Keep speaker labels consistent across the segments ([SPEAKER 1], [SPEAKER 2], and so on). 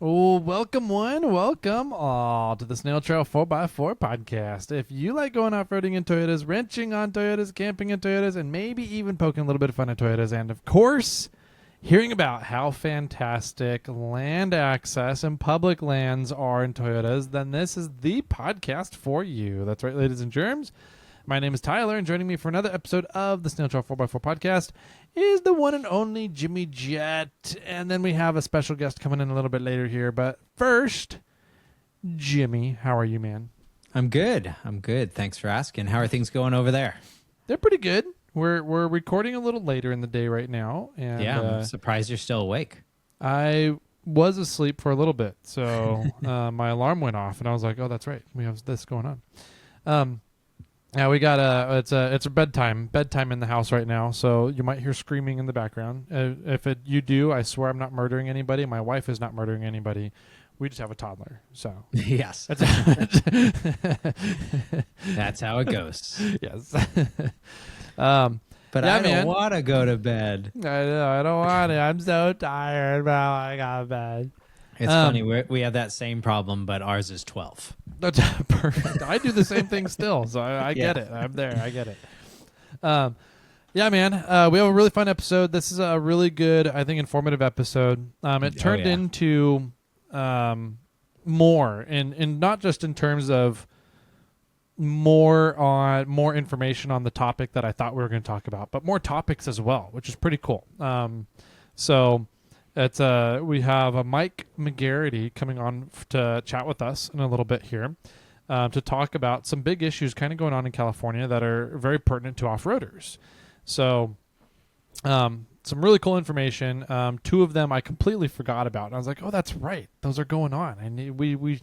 [SPEAKER 1] Oh, welcome welcome all to the SnailTrail4x4 podcast. If you like going off-roading in Toyotas, wrenching on Toyotas, camping in Toyotas, and maybe even poking a little bit of fun at Toyotas, and of course, hearing about how fantastic land access and public lands are in Toyotas, then this is the podcast for you. That's right, ladies and germs. My name is Tyler, and joining me for another episode of the SnailTrail4x4 podcast is the one and only Jimmy Jet. And then we have a special guest coming in a little bit later here. But first, Jimmy, how are you, man?
[SPEAKER 2] I'm good. Thanks for asking. How are things going over there?
[SPEAKER 1] They're pretty good. We're recording a little later in the day right now. And
[SPEAKER 2] yeah, I'm surprised you're still awake.
[SPEAKER 1] I was asleep for a little bit, so my alarm went off, and I was like, oh, that's right. We have this going on. Yeah, we got it's a bedtime in the house right now, so you might hear screaming in the background. If you do, I swear I'm not murdering anybody. My wife is not murdering anybody. We just have a toddler, so
[SPEAKER 2] yes, that's how it goes.
[SPEAKER 1] Yes.
[SPEAKER 2] But yeah, I don't want to go to bed.
[SPEAKER 1] I know, I don't want to. I'm so tired, bro. I got bed.
[SPEAKER 2] It's funny. We have that same problem, but ours is 12.
[SPEAKER 1] That's perfect. I do the same thing still, so I get it. I'm there. I get it. Yeah, man. We have a really fun episode. This is a really good, I think, informative episode. It turned into more, and not just in terms of more information on the topic that I thought we were going to talk about, but more topics as well, which is pretty cool. So it's we have a Mike McGarity coming on to chat with us in a little bit here to talk about some big issues kind of going on in California that are very pertinent to off-roaders. So some really cool information. Two of them I completely forgot about. And I was like, oh, that's right. Those are going on. We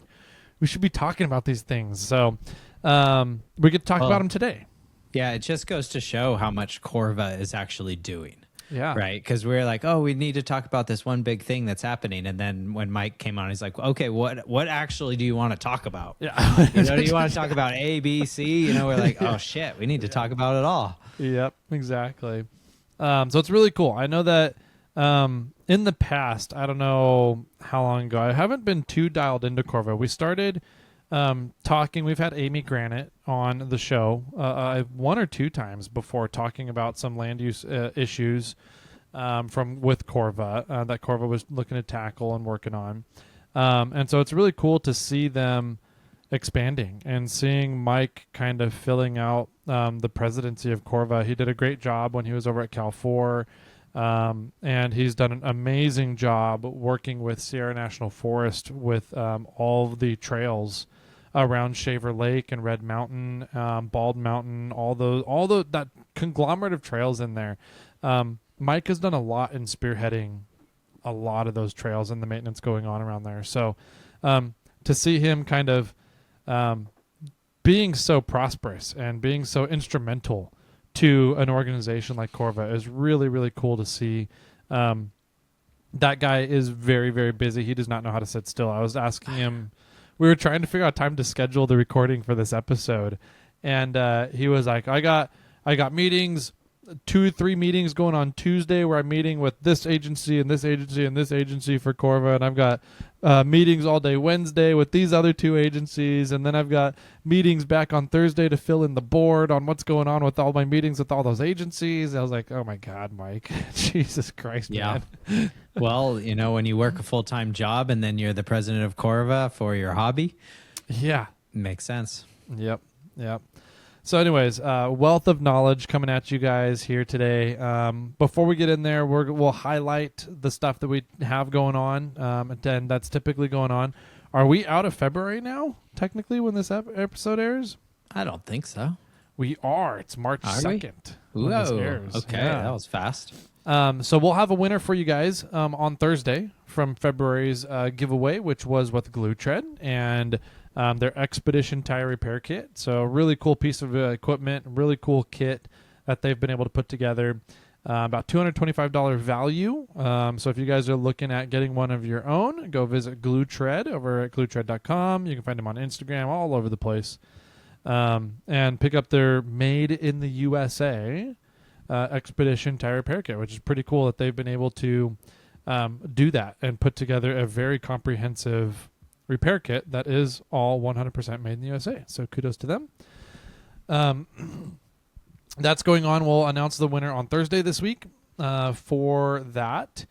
[SPEAKER 1] should be talking about these things. So we get to talk about them today.
[SPEAKER 2] Yeah, it just goes to show how much CORVA is actually doing.
[SPEAKER 1] Yeah.
[SPEAKER 2] Right. Because we're like, oh, we need to talk about this one big thing that's happening. And then when Mike came on, he's like, okay, what actually do you want to talk about?
[SPEAKER 1] Yeah.
[SPEAKER 2] Do you want to talk about A, B, C? We're like, oh, shit, we need to talk about it all.
[SPEAKER 1] Yep, exactly. So it's really cool. I know that in the past, I don't know how long ago, I haven't been too dialed into CORVA. We started talking. We've had Amy Granite on the show one or two times before, talking about some land use issues with CORVA that CORVA was looking to tackle and working on. And so it's really cool to see them expanding and seeing Mike kind of filling out the presidency of CORVA. He did a great job when he was over at Cal 4. And he's done an amazing job working with Sierra National Forest with all of the trails around Shaver Lake and Red Mountain, Bald Mountain, all that conglomerate of trails in there. Mike has done a lot in spearheading a lot of those trails and the maintenance going on around there. So to see him kind of being so prosperous and being so instrumental to an organization like CORVA is really, really cool to see. That guy is very, very busy. He does not know how to sit still. I was asking him, we were trying to figure out time to schedule the recording for this episode, and he was like, I got meetings, 2-3 meetings going on Tuesday where I'm meeting with this agency and this agency and this agency for CORVA, and I've got meetings all day Wednesday with these other two agencies, and then I've got meetings back on Thursday to fill in the board on what's going on with all my meetings with all those agencies. I was like, oh my God, Mike. Jesus Christ, man.
[SPEAKER 2] Well, when you work a full-time job and then you're the president of CORVA for your hobby.
[SPEAKER 1] Yeah.
[SPEAKER 2] Makes sense.
[SPEAKER 1] Yep. So anyways, wealth of knowledge coming at you guys here today. Before we get in there, we'll highlight the stuff that we have going on, and that's typically going on. Are we out of February now, technically, when this episode airs?
[SPEAKER 2] I don't think so.
[SPEAKER 1] We are. It's March 2nd. When this airs.
[SPEAKER 2] Okay, yeah. That was fast.
[SPEAKER 1] So we'll have a winner for you guys on Thursday from February's giveaway, which was with Glue Tread and their Expedition Tire Repair Kit. So really cool piece of equipment, really cool kit that they've been able to put together. About $225 value. So if you guys are looking at getting one of your own, go visit Glue Tread over at gluetread.com. You can find them on Instagram, all over the place. And pick up their Made in the USA Expedition Tire Repair Kit, which is pretty cool that they've been able to do that and put together a very comprehensive repair kit that is all 100% made in the USA. So kudos to them. That's going on. We'll announce the winner on Thursday this week. For that,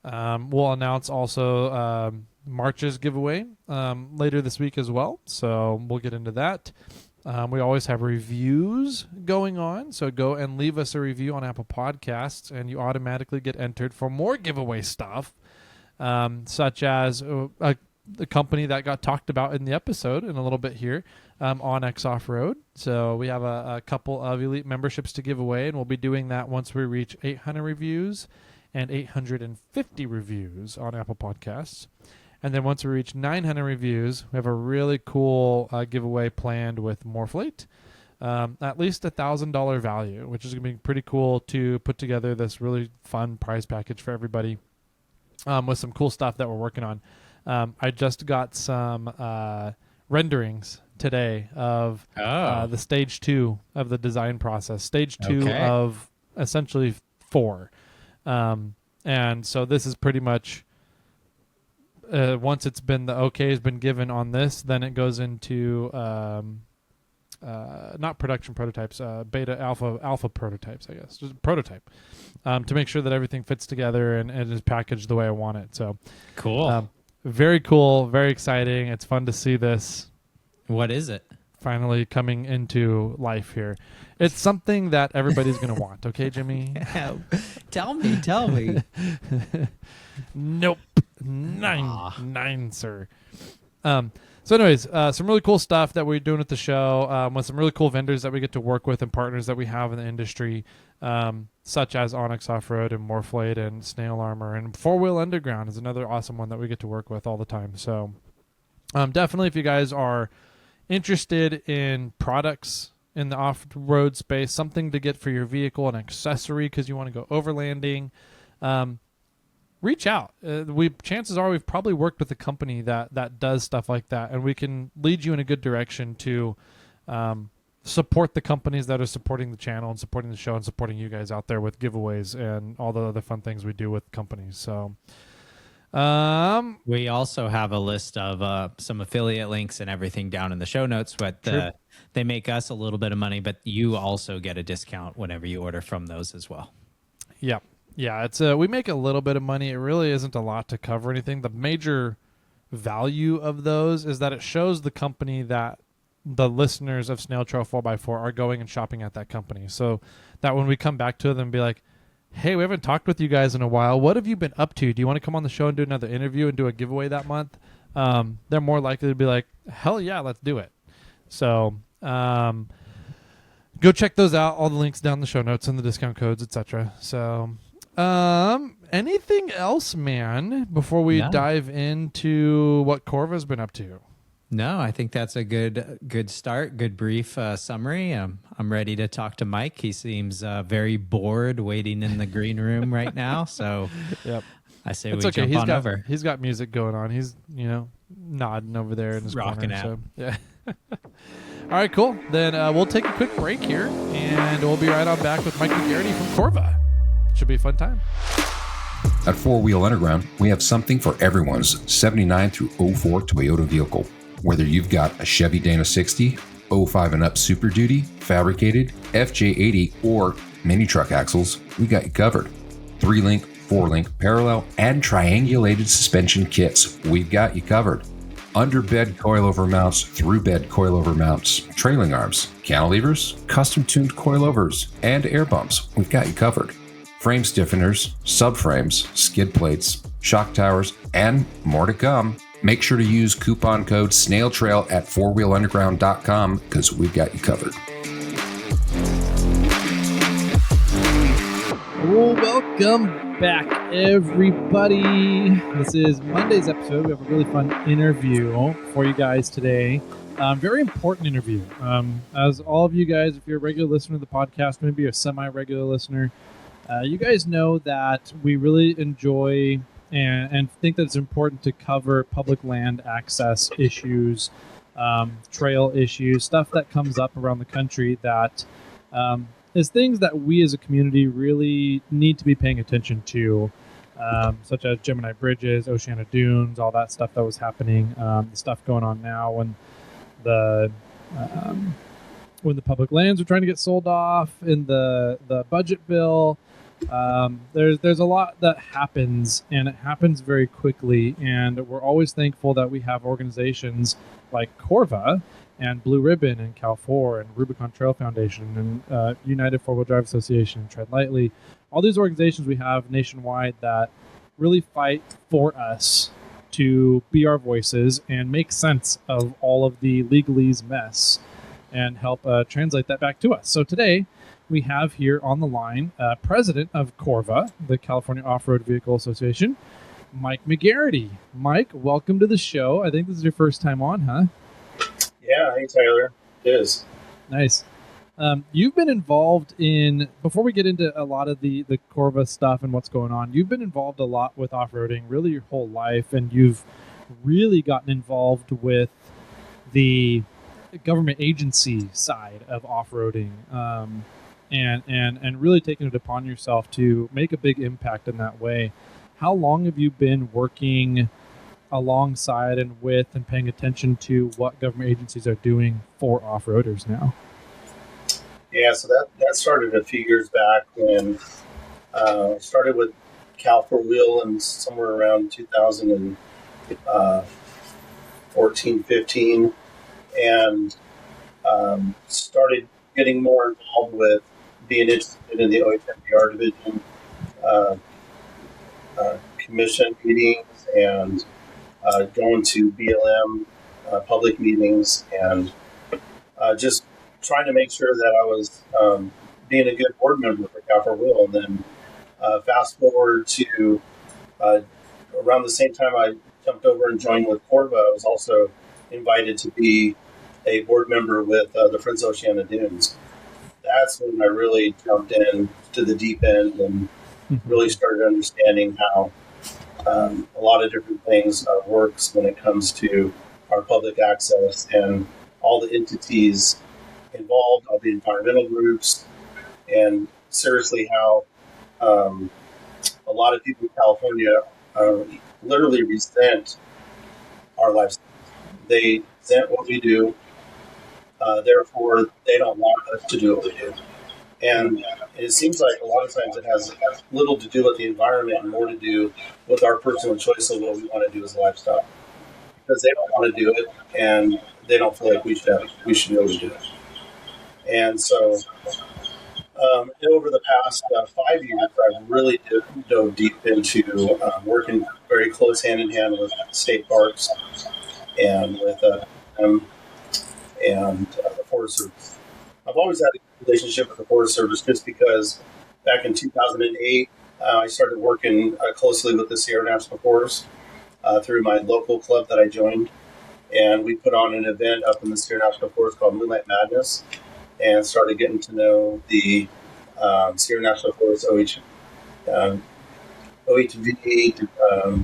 [SPEAKER 1] we'll announce also March's giveaway later this week as well. So we'll get into that. We always have reviews going on. So go and leave us a review on Apple Podcasts, and you automatically get entered for more giveaway stuff, such as the company that got talked about in the episode in a little bit here, Onyx Off-Road. So we have a couple of elite memberships to give away, and we'll be doing that once we reach 800 reviews and 850 reviews on Apple Podcasts. And then once we reach 900 reviews, we have a really cool giveaway planned with Morphlate, at least $1,000 value, which is going to be pretty cool to put together this really fun prize package for everybody with some cool stuff that we're working on. I just got some renderings today of the stage 2 of the design process, stage 2 of essentially 4. And so this is pretty much once it's been the okay has been given on this, then it goes into not production prototypes, beta alpha prototypes, I guess, just prototype, to make sure that everything fits together and is packaged the way I want it. So
[SPEAKER 2] cool.
[SPEAKER 1] Very cool, very exciting. It's fun to see this.
[SPEAKER 2] What is it?
[SPEAKER 1] Finally coming into life here. It's something that everybody's going to want. Okay, Jimmy?
[SPEAKER 2] Tell me.
[SPEAKER 1] Nope. Nine, sir. So anyways, some really cool stuff that we're doing at the show, with some really cool vendors that we get to work with and partners that we have in the industry, such as Onyx Off-Road and Morphlate and Snail Armor, and Four Wheel Underground is another awesome one that we get to work with all the time. So definitely, if you guys are interested in products in the off-road space, something to get for your vehicle, an accessory because you want to go overlanding, reach out. Chances are we've probably worked with a company that does stuff like that, and we can lead you in a good direction to support the companies that are supporting the channel and supporting the show and supporting you guys out there with giveaways and all the other fun things we do with companies. So
[SPEAKER 2] we also have a list of some affiliate links and everything down in the show notes, but they make us a little bit of money, but you also get a discount whenever you order from those as well.
[SPEAKER 1] Yep. Yeah, it's we make a little bit of money. It really isn't a lot to cover anything. The major value of those is that it shows the company that the listeners of Snail Trail 4x4 are going and shopping at that company. So that when we come back to them and be like, hey, we haven't talked with you guys in a while. What have you been up to? Do you want to come on the show and do another interview and do a giveaway that month? They're more likely to be like, hell yeah, let's do it. So go check those out. All the links down in the show notes and the discount codes, etc. So anything else, man, before we dive into what Corva's been up to?
[SPEAKER 2] No, I think that's a good start, good brief summary. I'm ready to talk to Mike. He seems very bored waiting in the green room right now. So
[SPEAKER 1] yep.
[SPEAKER 2] I say
[SPEAKER 1] it's
[SPEAKER 2] we
[SPEAKER 1] okay.
[SPEAKER 2] jump on over.
[SPEAKER 1] He's got music going on. He's, nodding over there in his
[SPEAKER 2] rocking
[SPEAKER 1] corner.
[SPEAKER 2] out.
[SPEAKER 1] So, yeah. All right, cool. Then we'll take a quick break here, and we'll be right on back with Mike McGarity from CORVA. Should be a fun time.
[SPEAKER 3] At Four Wheel Underground, we have something for everyone's 79 through 04 Toyota vehicle. Whether you've got a Chevy Dana 60, 05 and up Super Duty, fabricated, FJ80, or mini truck axles, we got you covered. 3-link, 4-link, parallel, and triangulated suspension kits, we've got you covered. Under-bed coilover mounts, through-bed coilover mounts, trailing arms, cantilevers, custom-tuned coilovers, and air bumps, we've got you covered. Frame stiffeners, subframes, skid plates, shock towers, and more to come. Make sure to use coupon code SnailTrail at fourwheelunderground.com because we've got you covered.
[SPEAKER 1] Well, welcome back, everybody. This is Monday's episode. We have a really fun interview for you guys today. Very important interview. As all of you guys, if you're a regular listener to the podcast, maybe you're a semi-regular listener, you guys know that we really enjoy and think that it's important to cover public land access issues, trail issues, stuff that comes up around the country that is things that we as a community really need to be paying attention to. such as Gemini Bridges, Oceana Dunes, all that stuff that was happening. The stuff going on now when the public lands are trying to get sold off in the budget bill. There's a lot that happens, and it happens very quickly. And we're always thankful that we have organizations like CORVA and Blue Ribbon and Cal4 and Rubicon Trail Foundation and United Four-Wheel Drive Association and Tread Lightly. All these organizations we have nationwide that really fight for us to be our voices and make sense of all of the legalese mess and help translate that back to us. So today we have here on the line president of CORVA, the California Off-Road Vehicle Association, Mike McGarity. Mike, welcome to the show. I think this is your first time on, huh?
[SPEAKER 4] Yeah, hey Tyler, it is.
[SPEAKER 1] Nice. You've been involved in, before we get into a lot of the CORVA stuff and what's going on, you've been involved a lot with off-roading really your whole life, and you've really gotten involved with the government agency side of off-roading, and really taking it upon yourself to make a big impact in that way. How long have you been working alongside and with and paying attention to what government agencies are doing for off-roaders now?
[SPEAKER 4] Yeah, so that started a few years back when I started with Cal 4-Wheel and somewhere around 2014, 15, and started getting more involved with being interested in the OHMDR division, commission meetings, and going to BLM public meetings, and just trying to make sure that I was being a good board member for Cal 4-Wheel. And then fast forward to around the same time I jumped over and joined with CORVA, I was also invited to be a board member with the Friends of Oceana Dunes. That's when I really jumped in to the deep end and really started understanding how a lot of different things works when it comes to our public access and all the entities involved, all the environmental groups, and seriously how a lot of people in California literally resent our lifestyle. They resent what we do, therefore they don't want us to do what we do. And it seems like a lot of times it has little to do with the environment and more to do with our personal choice of what we want to do as a lifestyle. Because they don't want to do it, and they don't feel like we should be able to do it. And so over the past 5 years, I've really dove deep into working very close hand in hand with state parks and with them and the Forest Service. I've always had a good relationship with the Forest Service just because back in 2008, I started working closely with the Sierra National Forest through my local club that I joined. And we put on an event up in the Sierra National Forest called Moonlight Madness, and started getting to know the Sierra National Forest OHV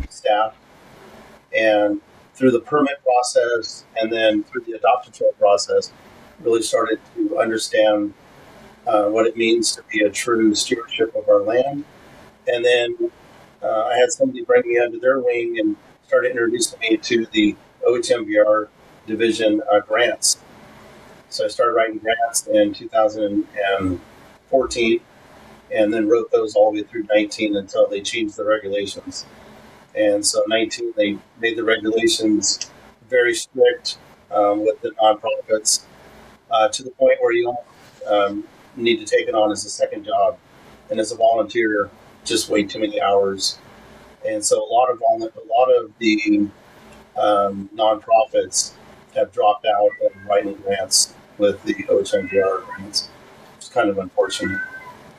[SPEAKER 4] staff. And through the permit process and then through the adoption trail process, really started to understand what it means to be a true stewardship of our land. And then I had somebody bring me under their wing and started introducing me to the OHMVR division grants. So I started writing grants in 2014 and then wrote those all the way through 19 until they changed the regulations. And so 19, they made the regulations very strict with the nonprofits to the point where you need to take it on as a second job. And as a volunteer, just way too many hours. And so a lot of the nonprofits have dropped out of writing grants with the OHMDR grants. It's kind of unfortunate.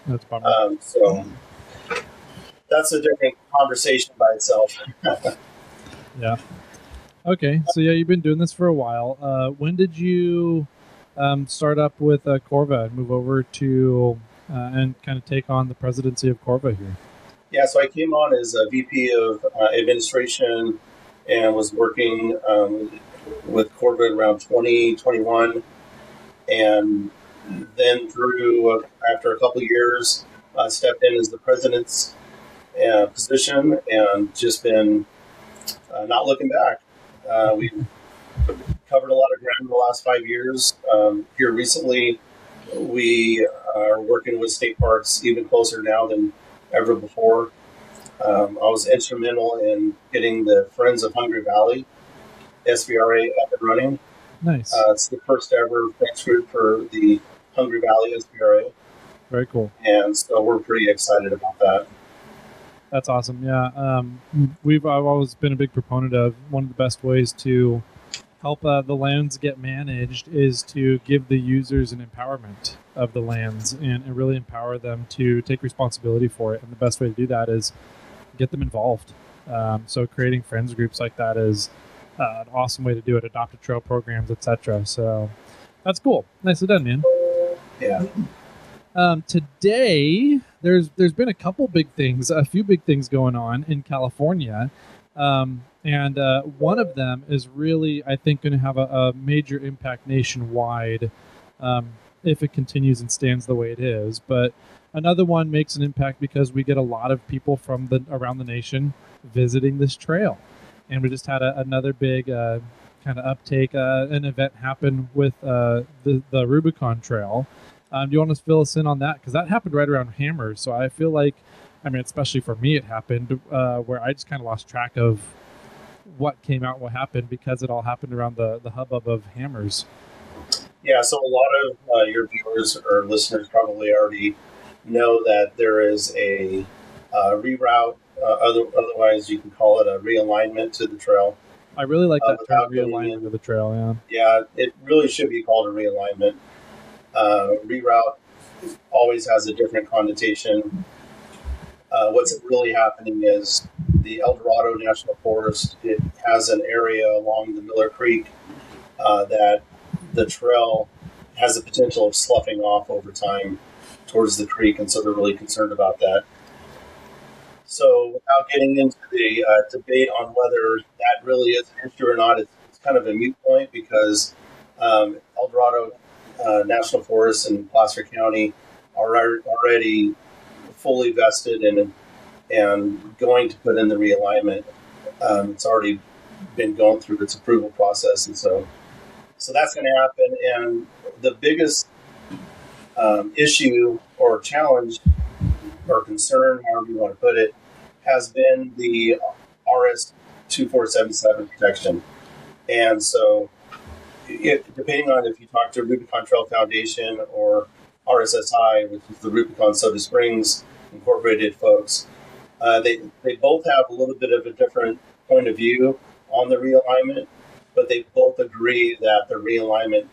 [SPEAKER 1] That's a bummer.
[SPEAKER 4] So that's a different conversation by itself.
[SPEAKER 1] Yeah. Okay. So yeah, you've been doing this for a while. When did you start up with CORVA and move over to and kind of take on the presidency of CORVA here?
[SPEAKER 4] Yeah, so I came on as a VP of administration and was working with CORVA around 2021. And then after a couple of years, stepped in as the president's position and just been not looking back. We've covered a lot of ground in the last 5 years. Here recently, we are working with state parks even closer now than ever before. I was instrumental in getting the Friends of Hungry Valley SVRA up and running.
[SPEAKER 1] Nice.
[SPEAKER 4] It's the first ever friends group for the Hungry Valley SVRA.
[SPEAKER 1] Very cool.
[SPEAKER 4] And so we're pretty excited about that.
[SPEAKER 1] That's awesome. Yeah. I've always been a big proponent of one of the best ways to help the lands get managed is to give the users an empowerment of the lands and really empower them to take responsibility for it. And the best way to do that is get them involved. So creating friends groups like that is an awesome way to do it. Adopted trail programs, etc. So that's cool. Nicely done, man.
[SPEAKER 4] Yeah.
[SPEAKER 1] Today, there's been a few big things going on in California. And one of them is really, I think, going to have a major impact nationwide if it continues and stands the way it is. But another one makes an impact because we get a lot of people from around the nation visiting this trail. And we just had another big kind of uptake, an event happen with the Rubicon Trail. Do you want to fill us in on that? Because that happened right around Hammers. So I feel like, especially for me, it happened where I just kind of lost track of what came out, what happened, because it all happened around the hubbub of Hammers.
[SPEAKER 4] Yeah, so a lot of your viewers or listeners probably already know that there is a reroute. Otherwise, you can call it a realignment to the trail.
[SPEAKER 1] I really like that term,
[SPEAKER 4] without going
[SPEAKER 1] realignment of the trail. Yeah.
[SPEAKER 4] Yeah, it really should be called a realignment. Reroute always has a different connotation. What's really happening is the El Dorado National Forest, it has an area along the Miller Creek that the trail has the potential of sloughing off over time towards the creek, and so they're really concerned about that. So without getting into the debate on whether that really is an issue or not, it's kind of a moot point because El Dorado National Forest and Placer County are already fully vested in and going to put in the realignment. It's already been going through its approval process, and so that's going to happen. And the biggest issue or challenge or concern, however you want to put it, has been the RS 2477 protection. And so, depending on if you talk to Rubicon Trail Foundation or RSSI, which is the Rubicon Soda Springs Incorporated folks, they both have a little bit of a different point of view on the realignment, but they both agree that the realignment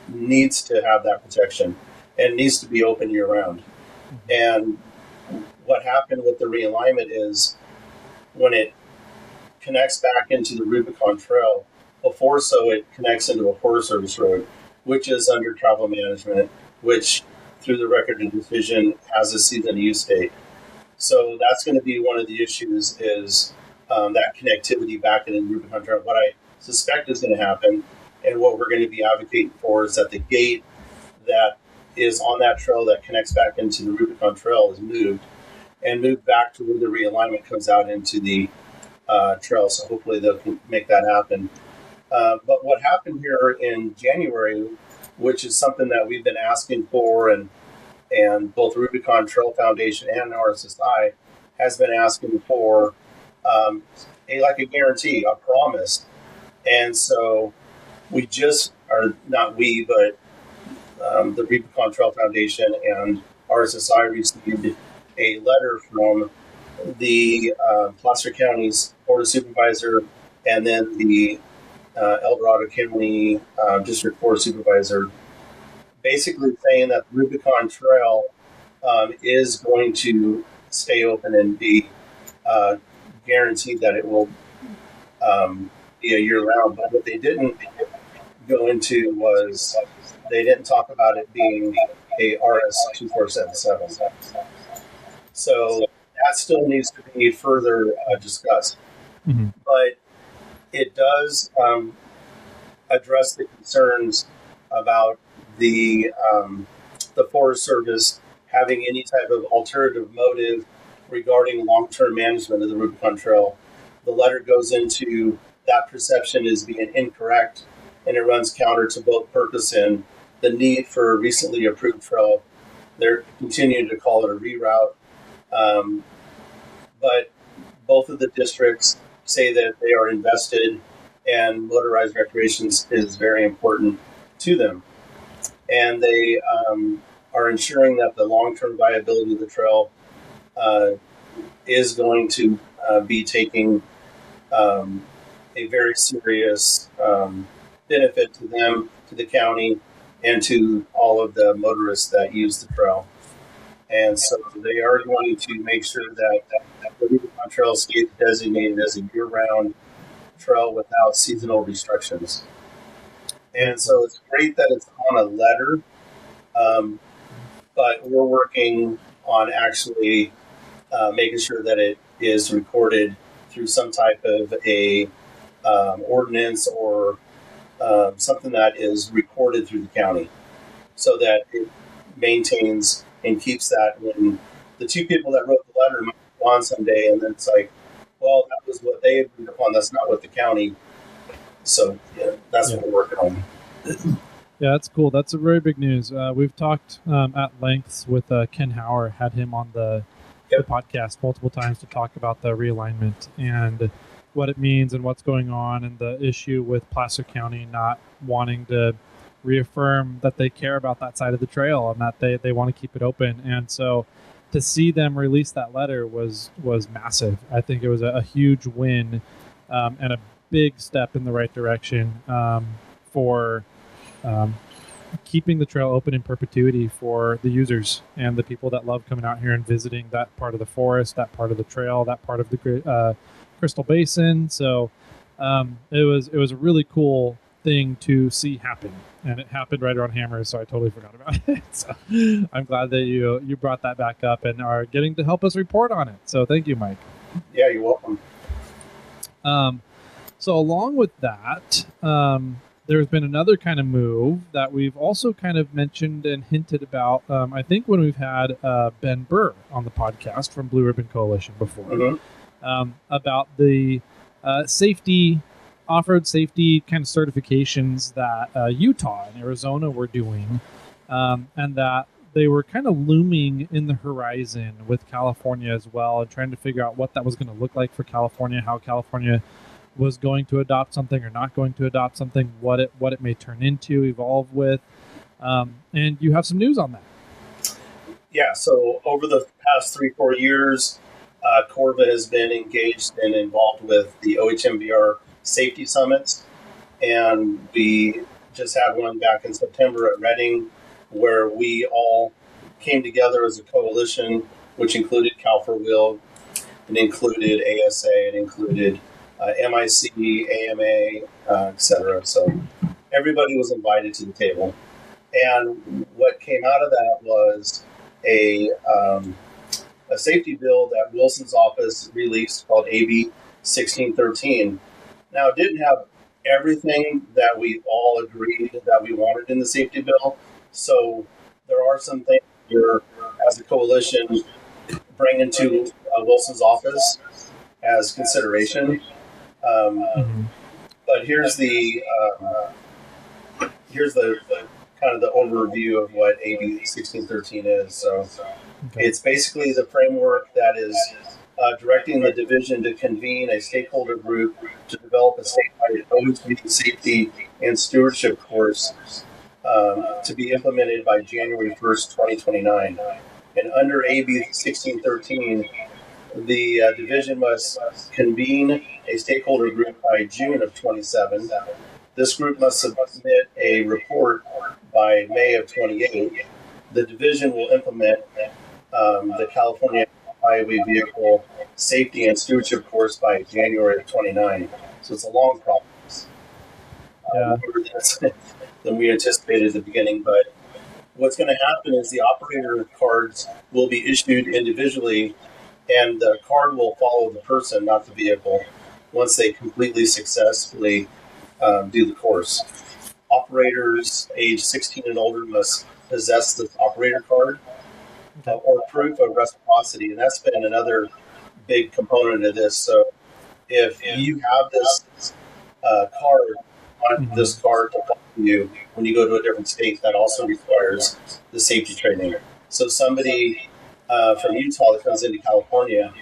[SPEAKER 4] needs to have that protection and needs to be open year-round. And what happened with the realignment is when it connects back into the Rubicon Trail, before so it connects into a Forest Service road, which is under travel management, which through the record of decision has a season use date. So that's going to be one of the issues is that connectivity back into the Rubicon Trail. What I suspect is going to happen and what we're going to be advocating for is that the gate that is on that trail that connects back into the Rubicon Trail is moved back to where the realignment comes out into the trail. So hopefully they'll make that happen. But what happened here in January, which is something that we've been asking for, and both Rubicon Trail Foundation and RSSI has been asking for a guarantee, a promise. And so we just, or not we, but the Rubicon Trail Foundation and RSSI received a letter from the Placer County's Board of Supervisor and then the El Dorado County District Forest Supervisor, basically saying that the Rubicon Trail is going to stay open and be guaranteed that it will be a year-round. But what they didn't go into was they didn't talk about it being a RS-2477. So that still needs to be further discussed.
[SPEAKER 1] Mm-hmm.
[SPEAKER 4] But it does address the concerns about the Forest Service having any type of alternative motive regarding long-term management of the Rubicon Trail. The letter goes into that perception as being incorrect, and it runs counter to both purpose and the need for a recently approved trail. They're continuing to call it a reroute, but both of the districts say that they are invested and motorized recreation is very important to them. And they are ensuring that the long-term viability of the trail is going to be taking a very serious benefit to them, to the county, and to all of the motorists that use the trail. And so they are going to make sure that the Rubicon Trail stays designated as a year-round trail without seasonal restrictions. And so it's great that it's on a letter, but we're working on actually making sure that it is recorded through some type of a ordinance or something that is recorded through the county, so that it maintains and keeps that. When the two people that wrote the letter might go on someday, and then it's like, well, that was what they agreed upon. That's not what the county. So yeah, that's what we're working on.
[SPEAKER 1] Yeah, that's cool. That's a very big news. We've talked at lengths with Ken Hauer, had him on the podcast multiple times to talk about the realignment and what it means and what's going on, and the issue with Placer County not wanting to reaffirm that they care about that side of the trail and that they want to keep it open. And so to see them release that letter was massive. I think it was a huge win and a big step in the right direction for keeping the trail open in perpetuity for the users and the people that love coming out here and visiting that part of the forest, that part of the trail, that part of the Crystal Basin. So it was a really cool thing to see happen, and it happened right around Hammers, so I totally forgot about it. So I'm glad that you brought that back up and are getting to help us report on it. So thank you, Mike.
[SPEAKER 4] Yeah, you're welcome.
[SPEAKER 1] So along with that, there's been another kind of move that we've also kind of mentioned and hinted about, I think when we've had Ben Burr on the podcast from Blue Ribbon Coalition before, about the safety, off-road safety kind of certifications that Utah and Arizona were doing, and that they were kind of looming in the horizon with California as well, and trying to figure out what that was going to look like for California, how California was going to adopt something or not going to adopt something, what it may turn into, evolve with, and you have some news on that.
[SPEAKER 4] Yeah, so over the past 3-4 years, CORVA has been engaged and involved with the OHMVR safety summits, and we just had one back in September at Reading, where we all came together as a coalition, which included Cal4Wheel, it included ASA, it included MIC, AMA, etc. So everybody was invited to the table. And what came out of that was a safety bill that Wilson's office released called AB 1613. Now, it didn't have everything that we all agreed that we wanted in the safety bill. So there are some things here as a coalition bringing to Wilson's office as consideration. But here's the kind of the overview of what AB 1613 is. So it's basically the framework that is directing the division to convene a stakeholder group to develop a statewide OHV safety and stewardship course to be implemented by January 1st, 2029. And under AB 1613, the division must convene a stakeholder group by June of 27. This group must submit a report by May of 28. The division will implement the California Highway Vehicle Safety and Stewardship course by January of 29. So it's a long process. Than we anticipated at the beginning. But what's going to happen is the operator cards will be issued individually, and the card will follow the person, not the vehicle, once they completely successfully do the course. Operators age 16 and older must possess the operator card. or proof of reciprocity, and that's been another big component of this. So if you have this card, on this card to follow you when you go to a different state, that also requires the safety training. So somebody from Utah that comes into California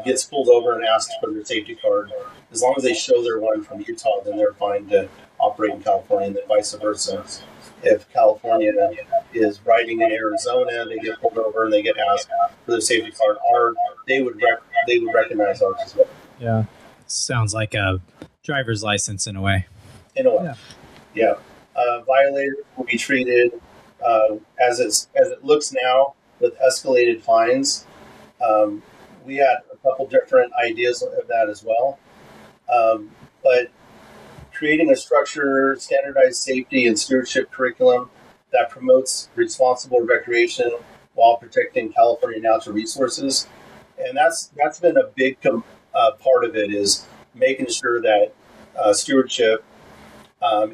[SPEAKER 4] gets pulled over and asked for their safety card. As long as they show their one from Utah, then they're fine to operate in California, and then vice versa. If California is riding in Arizona, they get pulled over and they get asked for their safety card, they would recognize ours as well.
[SPEAKER 2] Yeah, sounds like a driver's license in a way.
[SPEAKER 4] In a way, yeah. Violators will be treated as it looks now with escalated fines. We had a couple different ideas of that as well, but creating a structured, standardized safety and stewardship curriculum that promotes responsible recreation while protecting California natural resources. And that's been a big part of it, is making sure that stewardship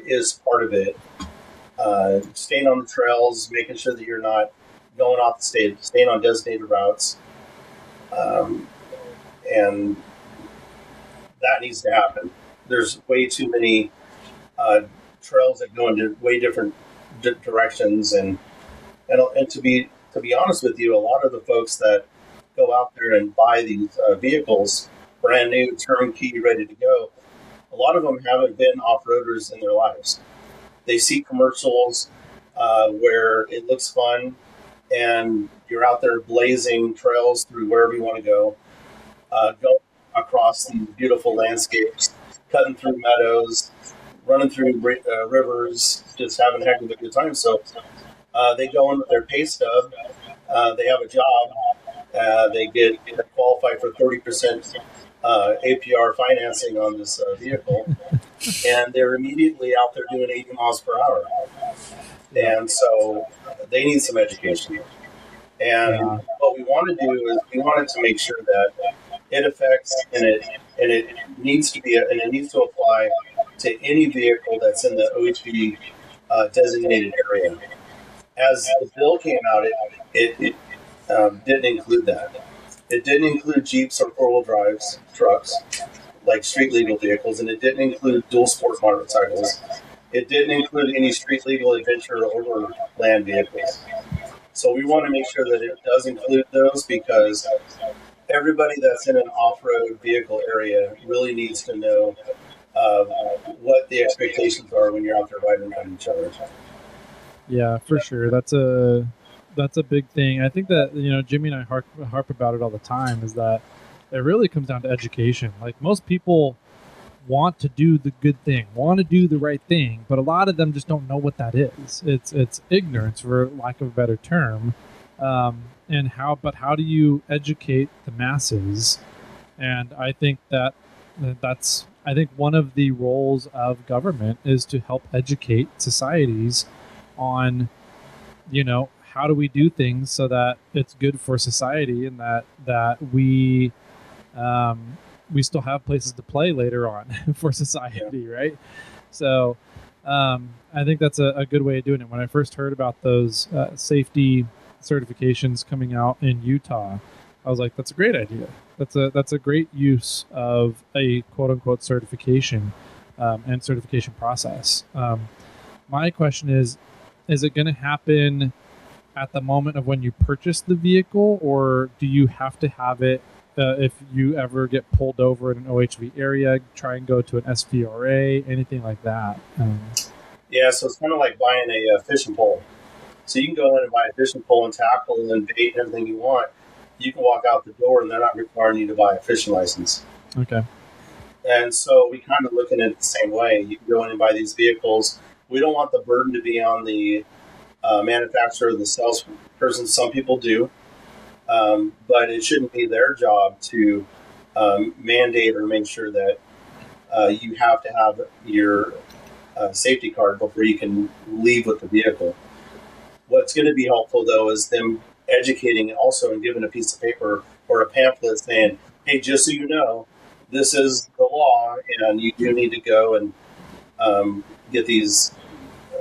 [SPEAKER 4] is part of it. Staying on the trails, making sure that you're not going off the state, staying on designated routes. And that needs to happen. There's way too many trails that go into way different directions, and to be honest with you, a lot of the folks that go out there and buy these vehicles, brand new, turnkey, ready to go, a lot of them haven't been off-roaders in their lives. They see commercials where it looks fun, and you're out there blazing trails through wherever you want to go, going across these beautiful landscapes, cutting through meadows, running through rivers, just having a heck of a good time. So they go in with their pay stub, they have a job, they qualify for 30% APR financing on this vehicle, and they're immediately out there doing 80 miles per hour. And so they need some education. And what we want to do is we wanted to make sure that it affects and it needs to apply to any vehicle that's in the OHV designated area. As the bill came out, it didn't include that. It didn't include Jeeps or four-wheel drives, trucks, like street legal vehicles, and it didn't include dual sport motorcycles. It didn't include any street legal adventure or overland vehicles. So we want to make sure that it does include those, because everybody that's in an off-road vehicle area really needs to know what the expectations are when you're out there riding around each other.
[SPEAKER 1] Yeah, for sure. That's a big thing. I think that, Jimmy and I harp about it all the time, is that it really comes down to education. Like, most people want to do the good thing, want to do the right thing, but a lot of them just don't know what that is. It's ignorance, for lack of a better term. And how do you educate the masses? And I think that's one of the roles of government is to help educate societies on, how do we do things so that it's good for society, and that we still have places to play later on for society, right? So I think that's a good way of doing it. When I first heard about those safety certifications coming out in Utah, I was like, that's a great idea. That's a great use of a quote unquote certification and certification process. My question is it going to happen at the moment of when you purchase the vehicle, or do you have to have it if you ever get pulled over in an OHV area, try and go to an SVRA, anything like that?
[SPEAKER 4] Yeah, so it's kind of like buying a fishing pole. So you can go in and buy a fishing pole and tackle and bait and everything you want. You can walk out the door and they're not requiring you to buy a fishing license.
[SPEAKER 1] Okay.
[SPEAKER 4] And so we kind of look at it the same way. You can go in and buy these vehicles. We don't want the burden to be on the manufacturer or the salesperson. Some people do. But it shouldn't be their job to mandate or make sure that you have to have your safety card before you can leave with the vehicle. What's going to be helpful, though, is them educating also and giving a piece of paper or a pamphlet saying, hey, just so you know, this is the law, and you do need to go and get these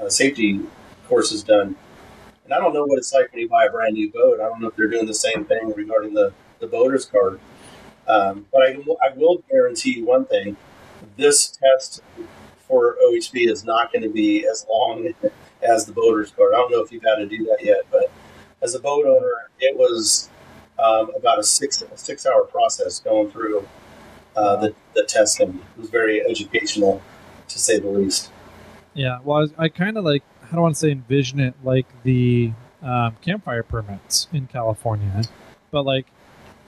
[SPEAKER 4] safety courses done. And I don't know what it's like when you buy a brand new boat. I don't know if they're doing the same thing regarding the boater's card. But I will guarantee you one thing. This test for OHV is not going to be as long as the boater's card. I don't know if you've had to do that yet, but as a boat owner, it was about a 6-hour process going through the testing. It was very educational, to say the least.
[SPEAKER 1] Yeah, well, I kind of like, I don't want to say envision it like the campfire permits in California, but like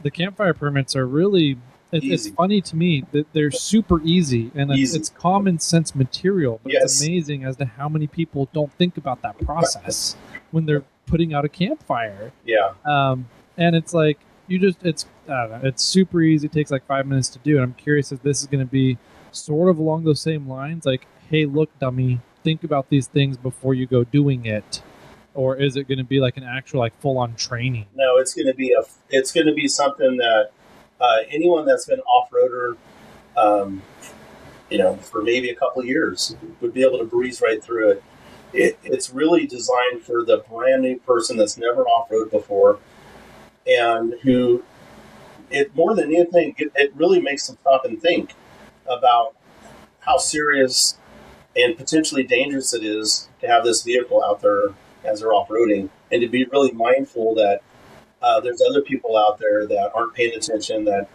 [SPEAKER 1] the campfire permits are really, it's funny to me that they're super easy and it's common sense material, but it's amazing as to how many people don't think about that process when they're putting out a campfire.
[SPEAKER 4] Yeah.
[SPEAKER 1] And it's like, it's I don't know, it's super easy. It takes like 5 minutes to do. And I'm curious if this is going to be sort of along those same lines, like, hey, look, dummy, think about these things before you go doing it. Or is it going to be like an actual, like, full-on training?
[SPEAKER 4] No, it's going to be something that anyone that's been off-roader, for maybe a couple of years would be able to breeze right through it. It's really designed for the brand new person that's never off-road before, and who, more than anything, it really makes them stop and think about how serious and potentially dangerous it is to have this vehicle out there as they're off-roading, and to be really mindful that there's other people out there that aren't paying attention, that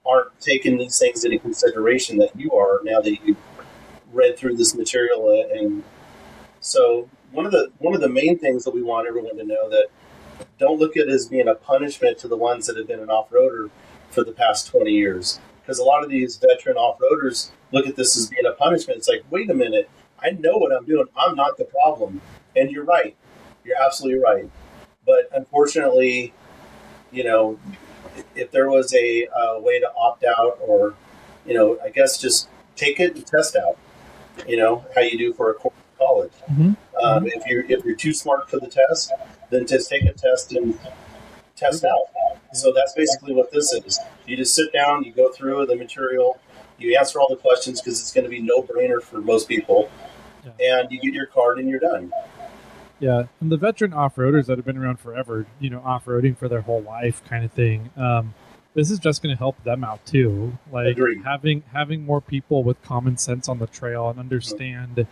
[SPEAKER 4] aren't taking these things into consideration that you are, now that you've read through this material. And so one of the main things that we want everyone to know, that don't look at it as being a punishment to the ones that have been an off-roader for the past 20 years. Because a lot of these veteran off-roaders look at this as being a punishment. It's like, wait a minute, I know what I'm doing. I'm not the problem. And you're right. You're absolutely right. But unfortunately, if there was a way to opt out, or, I guess just take it and test out, how you do for a college. If you're too smart for the test, then just take a test and test out. So that's basically what this is. You just sit down, you go through the material, you answer all the questions, because it's going to be no-brainer for most people, and you get your card and you're done.
[SPEAKER 1] Yeah, and the veteran off-roaders that have been around forever, off-roading for their whole life kind of thing, this is just going to help them out too. Like,
[SPEAKER 4] Agreed.
[SPEAKER 1] having more people with common sense on the trail and understand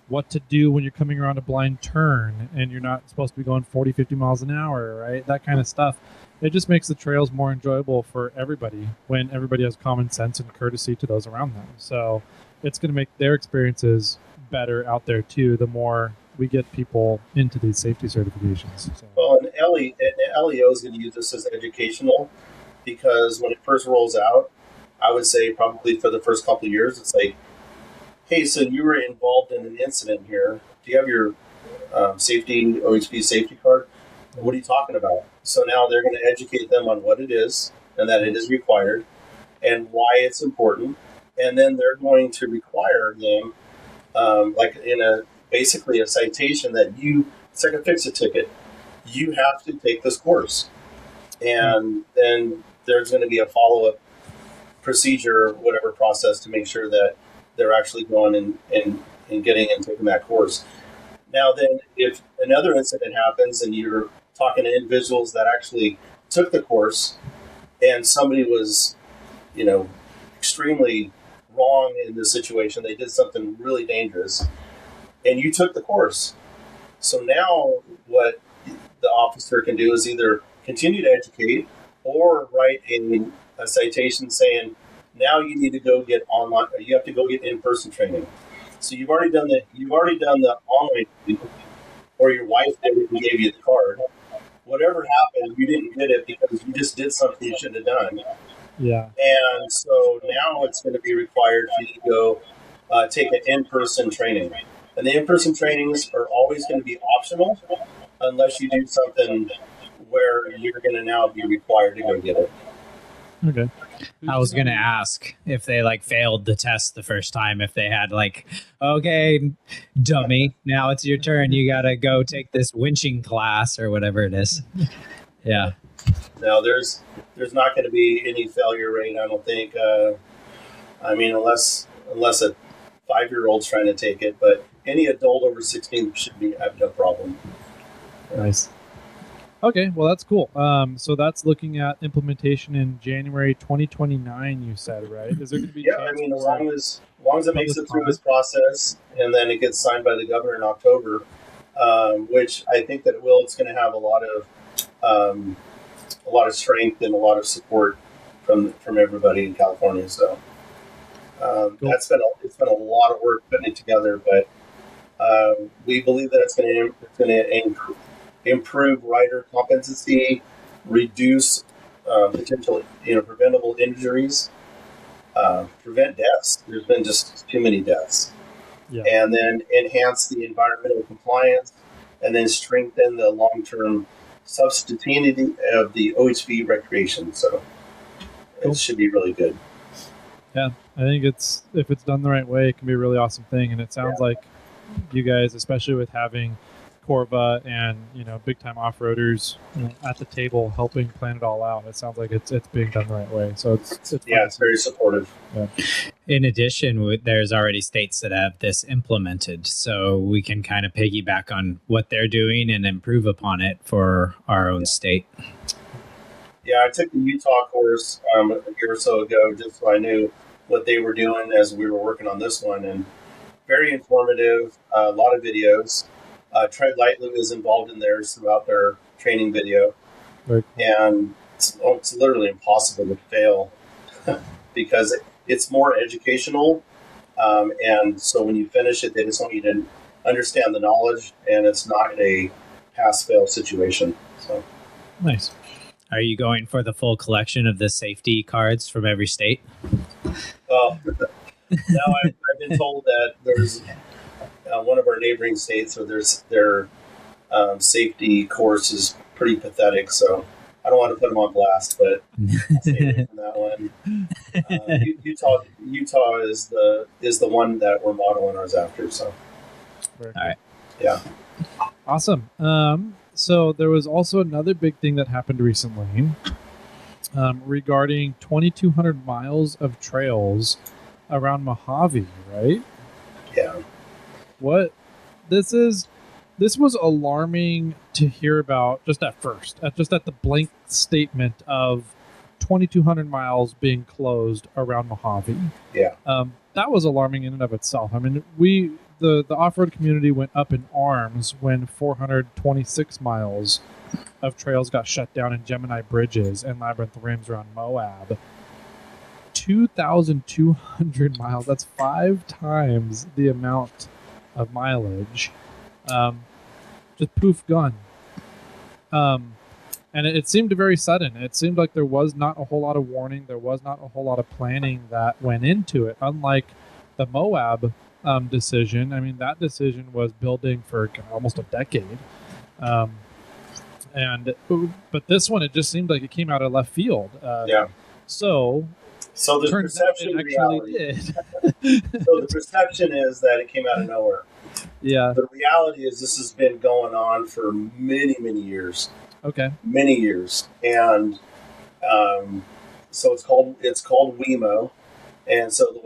[SPEAKER 1] what to do when you're coming around a blind turn and you're not supposed to be going 40, 50 miles an hour, right? That kind of stuff. It just makes the trails more enjoyable for everybody when everybody has common sense and courtesy to those around them. So it's going to make their experiences better out there too, the more we get people into these safety certifications. So.
[SPEAKER 4] Well, and LEO is going to use this as educational, because when it first rolls out, I would say probably for the first couple of years, it's like, hey, so you were involved in an incident here. Do you have your OHP safety card? What are you talking about? So now they're going to educate them on what it is, and that it is required, and why it's important. And then they're going to require them, like in basically a citation, that it's like a fix-it ticket. You have to take this course. And then there's going to be a follow-up procedure, whatever process, to make sure that they're actually going and getting and taking that course. Now then, if another incident happens and you're talking to individuals that actually took the course, and somebody was, extremely wrong in the situation, they did something really dangerous, and you took the course. So now what the officer can do is either continue to educate, or write a citation saying, now you need to go get online, or you have to go get in-person training. So you've already done the online training, or your wife did it and gave you the card. Whatever happened, you didn't get it because you just did something you shouldn't have done.
[SPEAKER 1] Yeah.
[SPEAKER 4] And so now it's going to be required for you to go take an in-person training. And the in-person trainings are always going to be optional unless you do something where you're going to now be required to go get it.
[SPEAKER 1] Okay.
[SPEAKER 2] I was going to ask if they failed the test the first time, if they had okay, dummy, now it's your turn. You got to go take this winching class or whatever it is. Yeah.
[SPEAKER 4] No, there's not going to be any failure rate, I don't think. Unless a 5-year-old's trying to take it, but any adult over 16 should be have no problem.
[SPEAKER 1] Nice. Okay, well that's cool. So that's looking at implementation in January 2029. You said, right? Is there going to be?
[SPEAKER 4] Yeah, I mean, as long as it makes it through this process, and then it gets signed by the governor in October, which I think that it will. It's going to have a lot of strength and a lot of support from everybody in California. So
[SPEAKER 1] Cool.
[SPEAKER 4] it's been a lot of work putting it together, but we believe that it's going to improve rider competency, reduce potential preventable injuries, prevent deaths. There's been just too many deaths.
[SPEAKER 1] Yeah.
[SPEAKER 4] And then enhance the environmental compliance, and then strengthen the long-term substitutability of the OHV recreation. So
[SPEAKER 1] Cool.
[SPEAKER 4] it should be really good.
[SPEAKER 1] Yeah, I think if it's done the right way, it can be a really awesome thing. And it sounds like you guys, especially with having CORVA and big time off-roaders at the table helping plan it all out, it sounds like it's being done the right way. So it's
[SPEAKER 4] very supportive.
[SPEAKER 1] Yeah.
[SPEAKER 2] In addition, there's already states that have this implemented, so we can kind of piggyback on what they're doing and improve upon it for our own state.
[SPEAKER 4] Yeah, I took the Utah course a year or so ago, just so I knew what they were doing as we were working on this one, and very informative. A lot of videos. Tread Lightly is involved in theirs throughout their training video,
[SPEAKER 1] Right.
[SPEAKER 4] and it's literally impossible to fail because it's more educational, and so when you finish it, they just want you to understand the knowledge, and it's not a pass-fail situation. So
[SPEAKER 1] Nice.
[SPEAKER 2] Are you going for the full collection of the safety cards from every state?
[SPEAKER 4] now I've been told that there's one of our neighboring states where their safety course is pretty pathetic, so I don't want to put them on blast, but I'll stay away from that one. Utah is the one that we're modeling ours after. So,
[SPEAKER 1] Very
[SPEAKER 2] All right.
[SPEAKER 4] yeah.
[SPEAKER 1] Awesome. So there was also another big thing that happened recently regarding 2,200 miles of trails around Mojave, right?
[SPEAKER 4] Yeah.
[SPEAKER 1] What this was alarming to hear about just at first, at the blank statement of 2,200 miles being closed around Mojave.
[SPEAKER 4] Yeah.
[SPEAKER 1] That was alarming in and of itself. I mean, the off-road community went up in arms when 426 miles of trails got shut down in Gemini Bridges and Labyrinth Rims around Moab. 2,200 miles. That's 5 times the amount of mileage. Just poof, gone. And it seemed very sudden. It seemed like there was not a whole lot of warning. There was not a whole lot of planning that went into it. Unlike the Moab decision, I mean, that decision was building for almost a decade. But this one, it just seemed like it came out of left field. So
[SPEAKER 4] the
[SPEAKER 1] turns out
[SPEAKER 4] perception
[SPEAKER 1] it actually did.
[SPEAKER 4] So the perception is that it came out of nowhere.
[SPEAKER 1] Yeah.
[SPEAKER 4] The reality is this has been going on for many, many years.
[SPEAKER 1] Okay.
[SPEAKER 4] Many years, and so it's called WeMo, and so the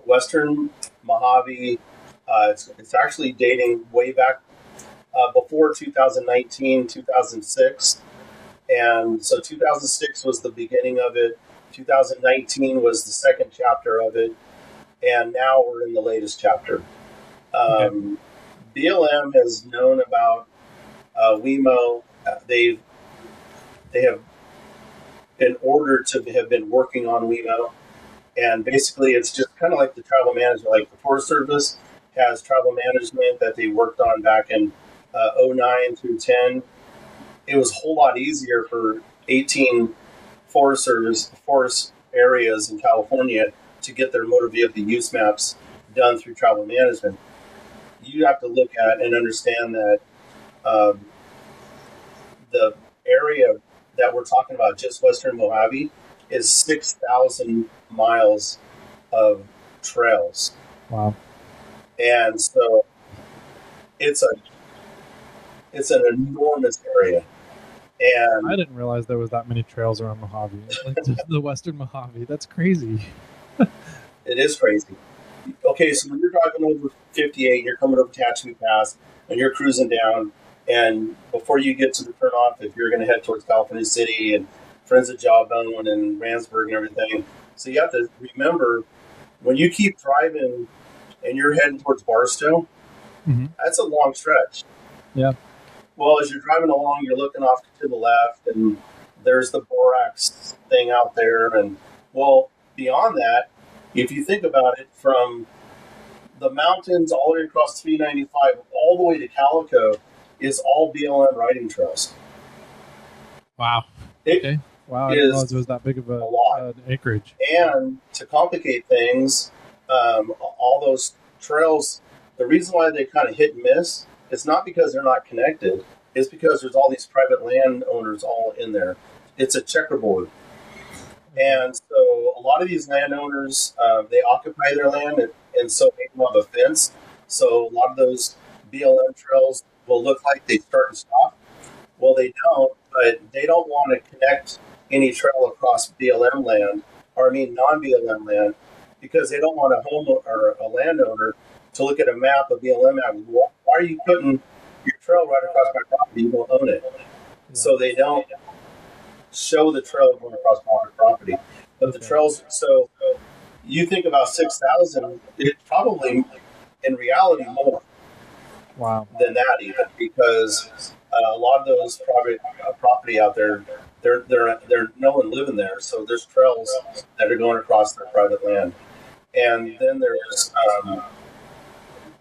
[SPEAKER 4] Western Mojave. It's actually dating way back before 2019, 2006, and so 2006 was the beginning of it. 2019 was the second chapter of it, and now we're in the latest chapter. BLM has known about WeMo. They have been ordered to have been working on WeMo, and basically it's just kind of like the travel management. Like the Forest Service has travel management that they worked on back in 09 through 10. It was a whole lot easier for 18 Forest areas in California to get their motor vehicle use maps done through travel management. You have to look at and understand that the area that we're talking about, just Western Mojave, is 6,000 miles of trails.
[SPEAKER 1] Wow.
[SPEAKER 4] And so it's an enormous area. And
[SPEAKER 1] I didn't realize there was that many trails around Mojave. Like just the Western Mojave. That's crazy.
[SPEAKER 4] it is crazy. Okay, so when you're driving over 58, you're coming over Tattoo Pass, and you're cruising down, and before you get to the turnoff, if you're going to head towards California City and Friends of Jawbone and Randsburg and everything, so you have to remember when you keep driving and you're heading towards Barstow, that's a long stretch.
[SPEAKER 1] Yeah.
[SPEAKER 4] Well, as you're driving along, you're looking off to the left, and there's the borax thing out there, and well, beyond that, if you think about it, from the mountains all the way across 395, all the way to Calico, is all BLM riding trails.
[SPEAKER 1] Wow.
[SPEAKER 4] It
[SPEAKER 1] Wow, I didn't
[SPEAKER 4] is
[SPEAKER 1] realize it was that big of
[SPEAKER 4] a lot.
[SPEAKER 1] Acreage.
[SPEAKER 4] And to complicate things, all those trails, the reason why they kind of hit and miss, it's not because they're not connected. It's because there's all these private landowners all in there. It's a checkerboard. And so a lot of these landowners, they occupy their land, and so they don't have a fence. So a lot of those BLM trails will look like they start and stop. Well, they don't, but they don't want to connect any trail across BLM land, or I mean non-BLM land, because they don't want a home or a landowner to look at a map of BLM map. Why are you putting your trail right across my property? You don't own it. Yeah. So they don't show the trail going across my property. But the trails, so you think about 6,000, it's probably in reality more.
[SPEAKER 1] Wow.
[SPEAKER 4] Than that even, because a lot of those property out there, they're no one living there, so there's trails that are going across their private land. And then there's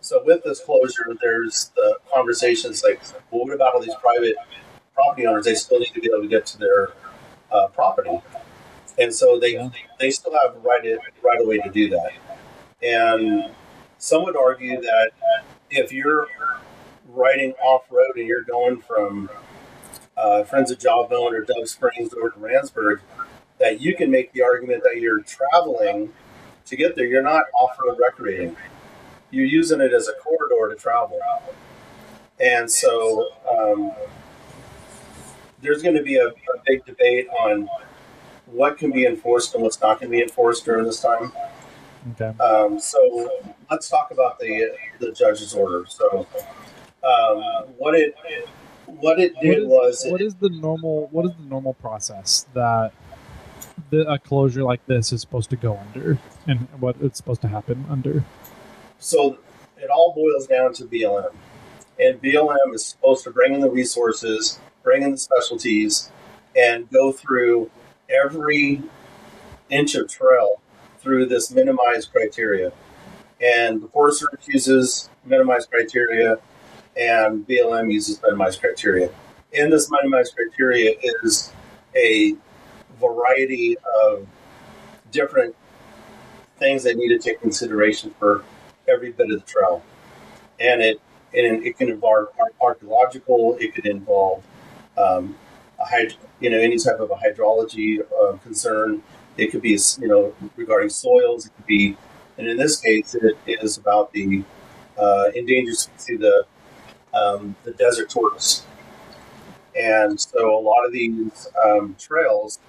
[SPEAKER 4] so with this closure, there's the conversations like, well, what about all these private property owners? They still need to be able to get to their property, and so they still have right away to do that. And some would argue that if you're riding off-road and you're going from Friends of Jawbone or Doug Springs over to Randsburg, that you can make the argument that you're traveling to get there. You're not off-road recreating. You're using it as a corridor to travel. And so there's going to be a big debate on what can be enforced and what's not going to be enforced during this time.
[SPEAKER 1] Okay.
[SPEAKER 4] So let's talk about the judge's order. So what it did was
[SPEAKER 1] what is the normal process that a closure like this is supposed to go under, and what it's supposed to happen under?
[SPEAKER 4] So it all boils down to BLM, and BLM is supposed to bring in the resources, bring in the specialties, and go through every inch of trail through this minimized criteria. And the Forest Service uses minimized criteria, and BLM uses minimized criteria. In this minimized criteria is a variety of different things that need to take consideration for every bit of the trail. And it can involve archaeological, it could involve any type of a hydrology concern. It could be, regarding soils. It could be, and in this case, it is about the endangered species, the desert tortoise. And so a lot of these trails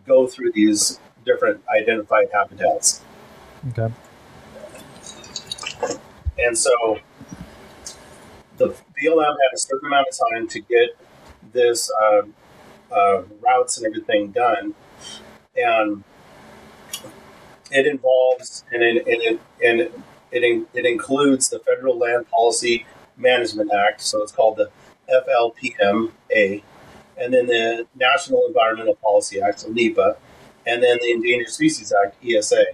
[SPEAKER 4] go through these different identified habitats.
[SPEAKER 1] Okay.
[SPEAKER 4] And so the BLM had a certain amount of time to get this routes and everything done. And it involves and it includes the Federal Land Policy Management Act, so it's called the FLPMA, and then the National Environmental Policy Act, so NEPA, and then the Endangered Species Act, ESA.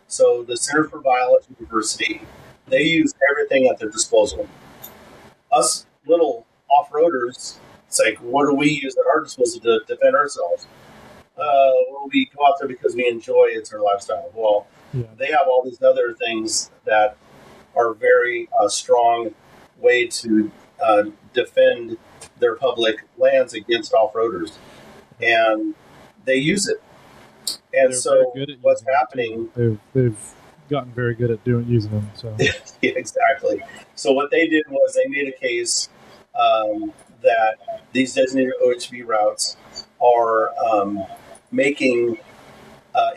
[SPEAKER 4] So the Center for Biology and Diversity, they use everything at their disposal. Us little off-roaders, it's like, what do we use at our disposal to defend ourselves? Well, we go out there because we enjoy it. It's our lifestyle. Well, They have all these other things that are very strong way to defend their public lands against off-roaders. And they use it. And so what's happening...
[SPEAKER 1] They've gotten very good at using them. So
[SPEAKER 4] yeah, exactly. So what they did was they made a case that these designated OHV routes are making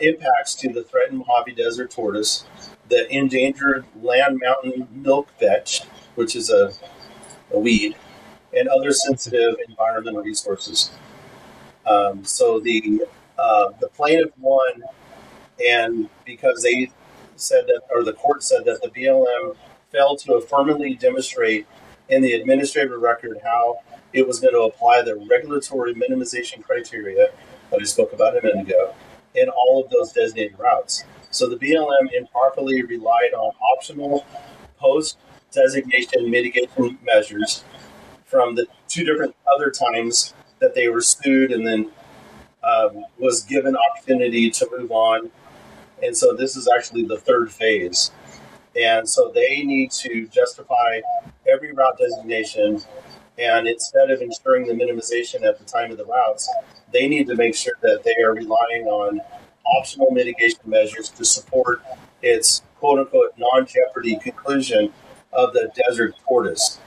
[SPEAKER 4] impacts to the threatened Mojave Desert tortoise, the endangered land mountain milk vetch, which is a weed, and other sensitive environmental resources. So the plaintiff won, and because they said that, or the court said that the BLM failed to affirmatively demonstrate in the administrative record how it was going to apply the regulatory minimization criteria that I spoke about a minute ago in all of those designated routes. So the BLM improperly relied on optional post-designation mitigation measures from the two different other times that they were sued, and then was given opportunity to move on. And so this is actually the third phase. And so they need to justify every route designation. And instead of ensuring the minimization at the time of the routes, they need to make sure that they are relying on optional mitigation measures to support its quote unquote non-jeopardy conclusion of the desert tortoise.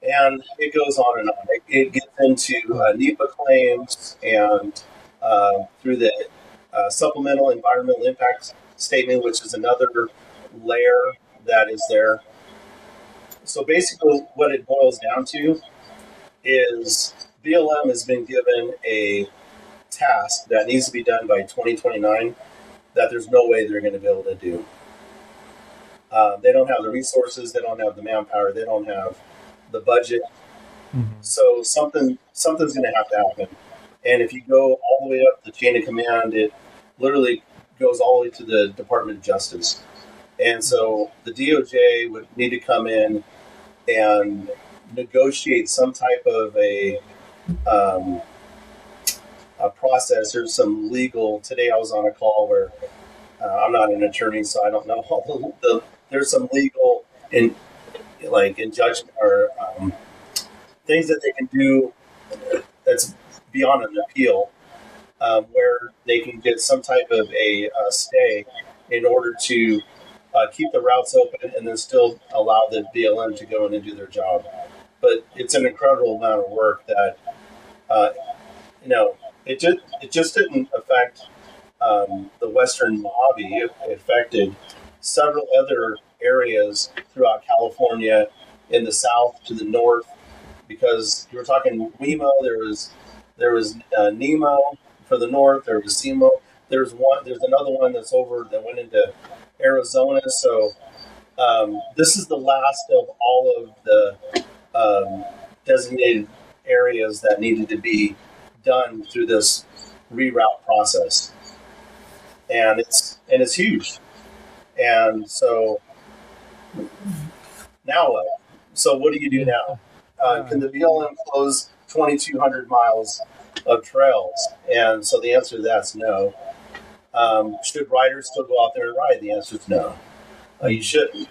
[SPEAKER 4] And it goes on and on. It gets into NEPA claims and through the supplemental environmental impact statement, which is another layer that is there. So basically what it boils down to is BLM has been given a task that needs to be done by 2029 that there's no way they're going to be able to do. They don't have the resources, they don't have the manpower, they don't have the budget. Mm-hmm. So something's going to have to happen. And if you go all the way up the chain of command, it literally goes all the way to the Department of Justice. And so the DOJ would need to come in and negotiate some type of a process or some legal. Today I was on a call where I'm not an attorney, so I don't know all there's some legal in judgment or things that they can do that's beyond an appeal, where they can get some type of a stay in order to keep the routes open and then still allow the BLM to go in and do their job. But it's an incredible amount of work that, it just didn't affect the Western Mojave. It affected several other areas throughout California, in the south to the north, because you were talking WEMO, there was NEMO for the north, there was SEMO, there's another one that's over that went into Arizona. So this is the last of all of the designated areas that needed to be done through this reroute process, and it's huge. And so now what? So what do you do now? Can the BLM close 2,200 miles of trails? And so the answer to that's no. Should riders still go out there and ride? The answer is no. You shouldn't.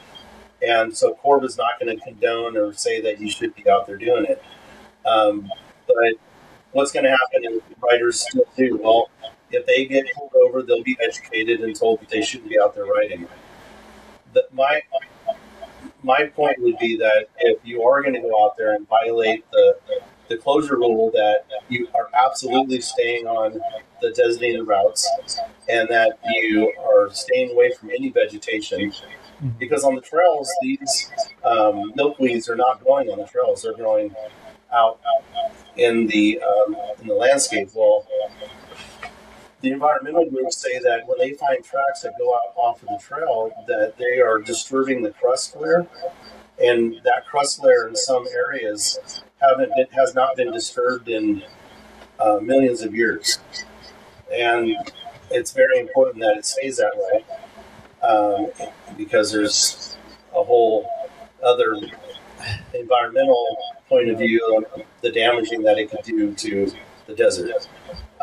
[SPEAKER 4] And so CORVA is not going to condone or say that you should be out there doing it. But what's going to happen if riders still do? Well, if they get pulled over, they'll be educated and told that they shouldn't be out there riding. My point would be that if you are going to go out there and violate the closure rule, that you are absolutely staying on the designated routes and that you are staying away from any vegetation. Because on the trails, these milkweeds are not growing on the trails; they're growing out in the landscape. Well, the environmental groups say that when they find tracks that go out off of the trail, that they are disturbing the crust layer, and that crust layer in some areas has not been disturbed in millions of years, and it's very important that it stays that way, because there's a whole other environmental point of view of the damaging that it could do to the desert.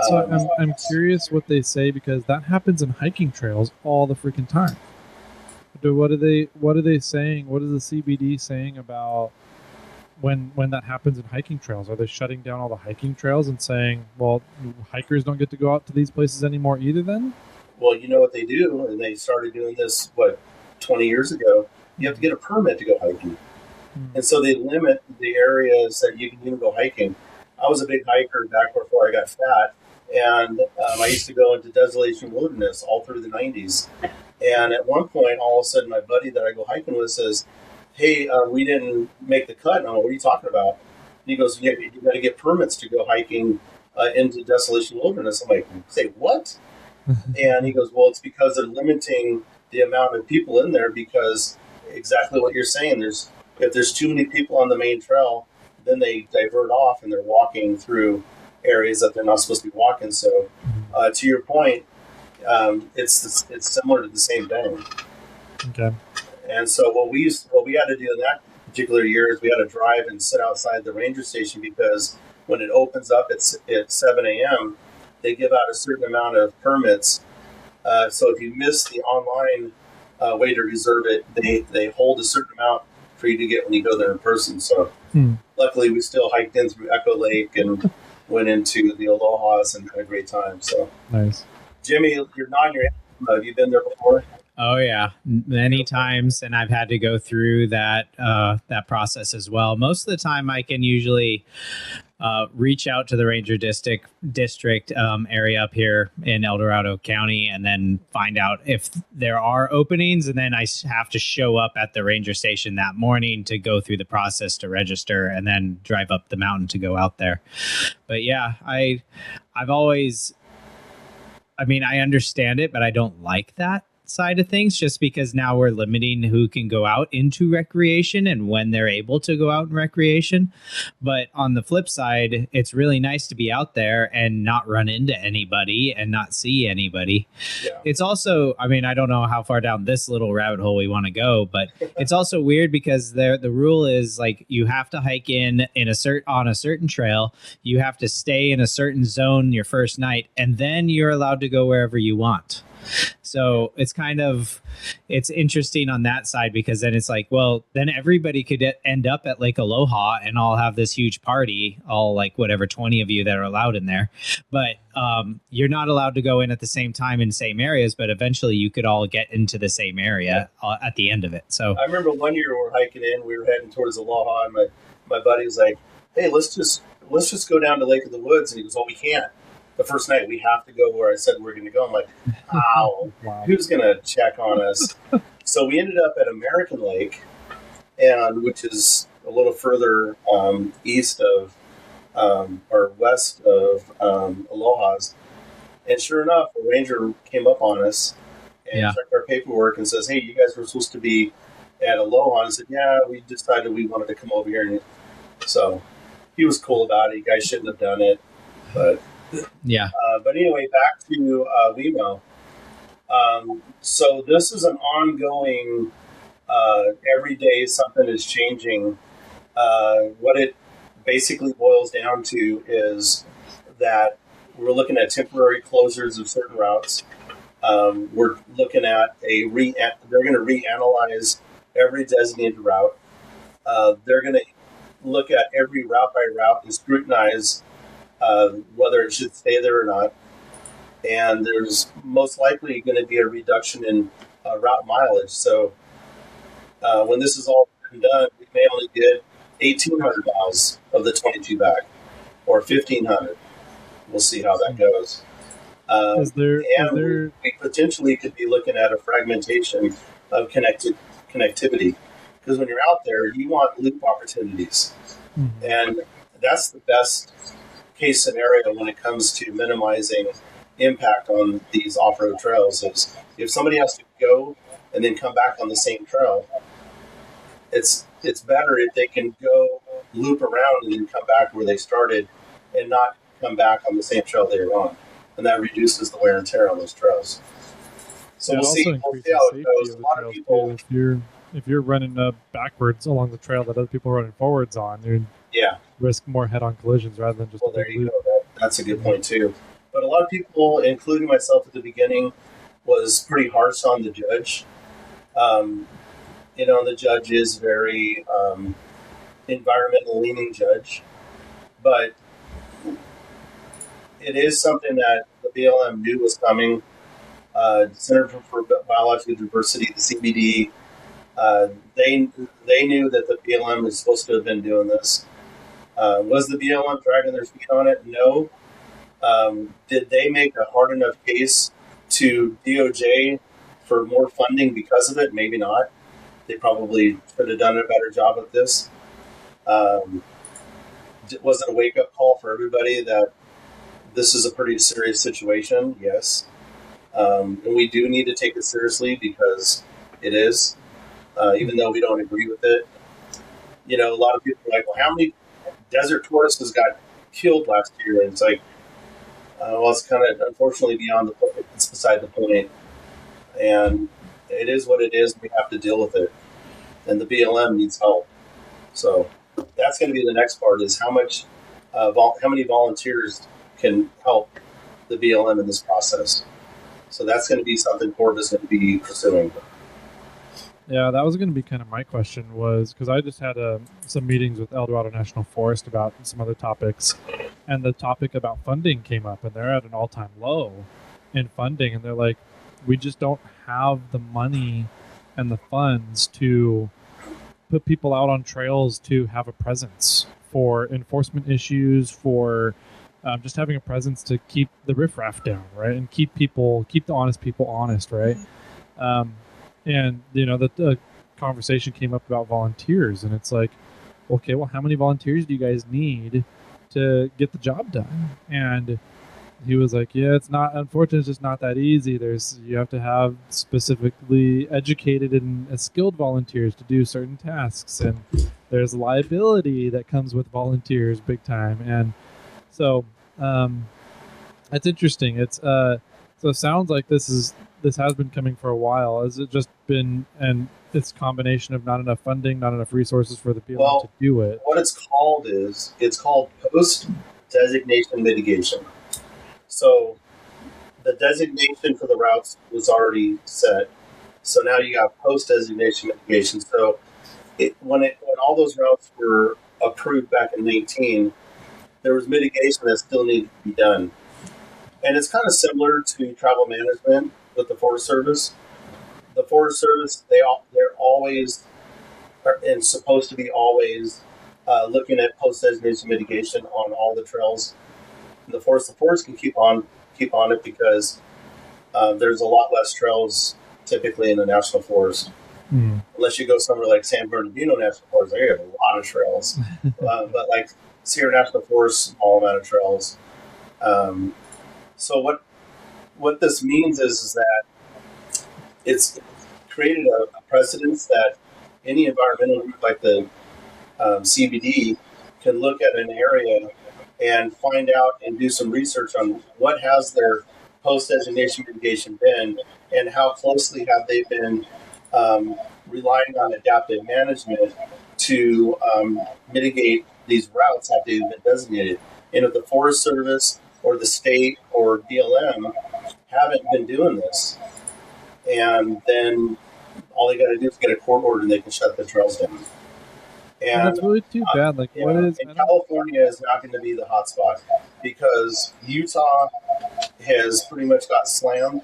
[SPEAKER 1] So I'm curious what they say, because that happens in hiking trails all the freaking time. What are they saying? What is the CBD saying about when that happens in hiking trails? Are they shutting down all the hiking trails and saying, well, hikers don't get to go out to these places anymore either then?
[SPEAKER 4] Well, you know what they do, and they started doing this, 20 years ago? You have to get a permit to go hiking. And so they limit the areas that you can even go hiking. I was a big hiker back before I got fat, And I used to go into Desolation Wilderness all through the 90s. And at one point, all of a sudden, my buddy that I go hiking with says, "Hey, we didn't make the cut." And I'm like, "What are you talking about?" And he goes, "Yeah, you got to get permits to go hiking into Desolation Wilderness." I'm like, "Say what?" And he goes, "Well, it's because they're limiting the amount of people in there because exactly what you're saying. If there's too many people on the main trail, then they divert off and they're walking through areas that they're not supposed to be walking." So, to your point, it's similar to the same thing.
[SPEAKER 1] Okay.
[SPEAKER 4] And so what we had to do in that particular year is we had to drive and sit outside the ranger station because when it opens up at 7 a.m., they give out a certain amount of permits. So if you miss the online way to reserve it, they hold a certain amount for you to get when you go there in person. So luckily we still hiked in through Echo Lake and went into the Alohas and had a great time. So
[SPEAKER 1] Nice.
[SPEAKER 4] Jimmy, you're nodding your head. Have you been there before?
[SPEAKER 2] Oh yeah, many times, and I've had to go through that process as well. Most of the time, I can usually reach out to the Ranger District area up here in El Dorado County, and then find out if there are openings, and then I have to show up at the ranger station that morning to go through the process to register, and then drive up the mountain to go out there. But yeah, I've always, I mean, I understand it, but I don't like that side of things, just because now we're limiting who can go out into recreation and when they're able to go out in recreation. But on the flip side, it's really nice to be out there and not run into anybody and not see anybody.
[SPEAKER 4] Yeah.
[SPEAKER 2] It's also, I mean, I don't know how far down this little rabbit hole we want to go, but it's also weird because the rule is like you have to hike on a certain trail, you have to stay in a certain zone your first night, and then you're allowed to go wherever you want. So it's it's interesting on that side, because then it's like, well, then everybody could end up at Lake Aloha and all have this huge party, all like whatever 20 of you that are allowed in there. But you're not allowed to go in at the same time in the same areas, but eventually you could all get into the same area at the end of it. So
[SPEAKER 4] I remember one year we were hiking in, we were heading towards Aloha, and my buddy was like, "Hey, let's just go down to Lake of the Woods." And he goes, "Well, we can't. The first night we have to go where I said we're going to go." I'm like, "Ow,
[SPEAKER 1] Wow.
[SPEAKER 4] Who's going to check on us?" So we ended up at American Lake, which is a little further east of or west of Aloha's. And sure enough, a ranger came up on us and checked our paperwork and says, "Hey, you guys were supposed to be at Aloha." And I said, "Yeah, we decided we wanted to come over here." And so he was cool about it. You guys shouldn't have done it, but.
[SPEAKER 2] yeah.
[SPEAKER 4] But anyway, back to WeMo. So this is an ongoing, every day something is changing. What it basically boils down to is that we're looking at temporary closures of certain routes. We're looking at they're going to reanalyze every designated route. They're going to look at every route by route and scrutinize whether it should stay there or not. And there's most likely going to be a reduction in route mileage. So when this is all done, we may only get 1,800 miles of the 22 back, or 1,500. We'll see how that goes. We potentially could be looking at a fragmentation of connectivity, because when you're out there, you want loop opportunities. Mm-hmm. And that's the best case scenario when it comes to minimizing impact on these off-road trails. Is if somebody has to go and then come back on the same trail, it's better if they can go loop around and then come back where they started and not come back on the same trail they were on, and that reduces the wear and tear on those trails. So we'll see how it goes. A lot of people,
[SPEAKER 1] if you're running backwards along the trail that other people are running forwards on, you risk more head-on collisions rather than just.
[SPEAKER 4] Well, there you go. That's a good point too. But a lot of people, including myself at the beginning, was pretty harsh on the judge. The judge is very environmental leaning judge, but it is something that the BLM knew was coming. Center for Biological Diversity, the CBD, they knew that the BLM was supposed to have been doing this. Was the BLM dragging their feet on it? No. Did they make a hard enough case to DOJ for more funding because of it? Maybe not. They probably could have done a better job of this. Was it a wake-up call for everybody that this is a pretty serious situation? Yes. And we do need to take it seriously because it is, even though we don't agree with it. You know, a lot of people are like, well, how many desert tortoises got killed last year? And it's like, well, it's kind of unfortunately beyond the point. It's beside the point. And it is what it is. We have to deal with it. And the BLM needs help. So that's going to be the next part is how many volunteers can help the BLM in this process. So that's going to be something CORVA is going to be pursuing.
[SPEAKER 1] Yeah, that was going to be kind of my question was because I just had some meetings with El Dorado National Forest about some other topics, and the topic about funding came up, and they're at an all-time low in funding, and they're like, we just don't have the money and the funds to put people out on trails to have a presence for enforcement issues, for just having a presence to keep the riffraff down, right, and keep the honest people honest, right. And, you know, the conversation came up about volunteers, and it's like, okay, well, how many volunteers do you guys need to get the job done? And he was like, yeah, unfortunately, it's just not that easy. You have to have specifically educated and skilled volunteers to do certain tasks, and there's liability that comes with volunteers big time. And so it's interesting. So it sounds like this has been coming for a while. Has it just been, and it's a combination of not enough funding, not enough resources for the BLM to do it?
[SPEAKER 4] What it's called post-designation mitigation. So the designation for the routes was already set. So now you got post-designation mitigation. So when all those routes were approved back in 2019, there was mitigation that still needed to be done. And it's kind of similar to travel management with the Forest Service. The Forest Service, they're always and supposed to be always looking at post-designation mitigation on all the trails. And the forest can keep on it because there's a lot less trails typically in the national forest. Unless you go somewhere like San Bernardino National Forest, they have a lot of trails. But like Sierra National Forest, small amount of trails. So what this means is that it's created a precedence that any environmental group like the CBD can look at an area and find out and do some research on what has their post-designation mitigation been and how closely have they been relying on adaptive management to mitigate these routes after they've been designated. And if the Forest Service or the state or BLM haven't been doing this, and then all they got to do is get a court order and they can shut the trails down. And
[SPEAKER 1] that's really too bad. Like, what is?
[SPEAKER 4] And California is not going to be the hot spot because Utah has pretty much got slammed,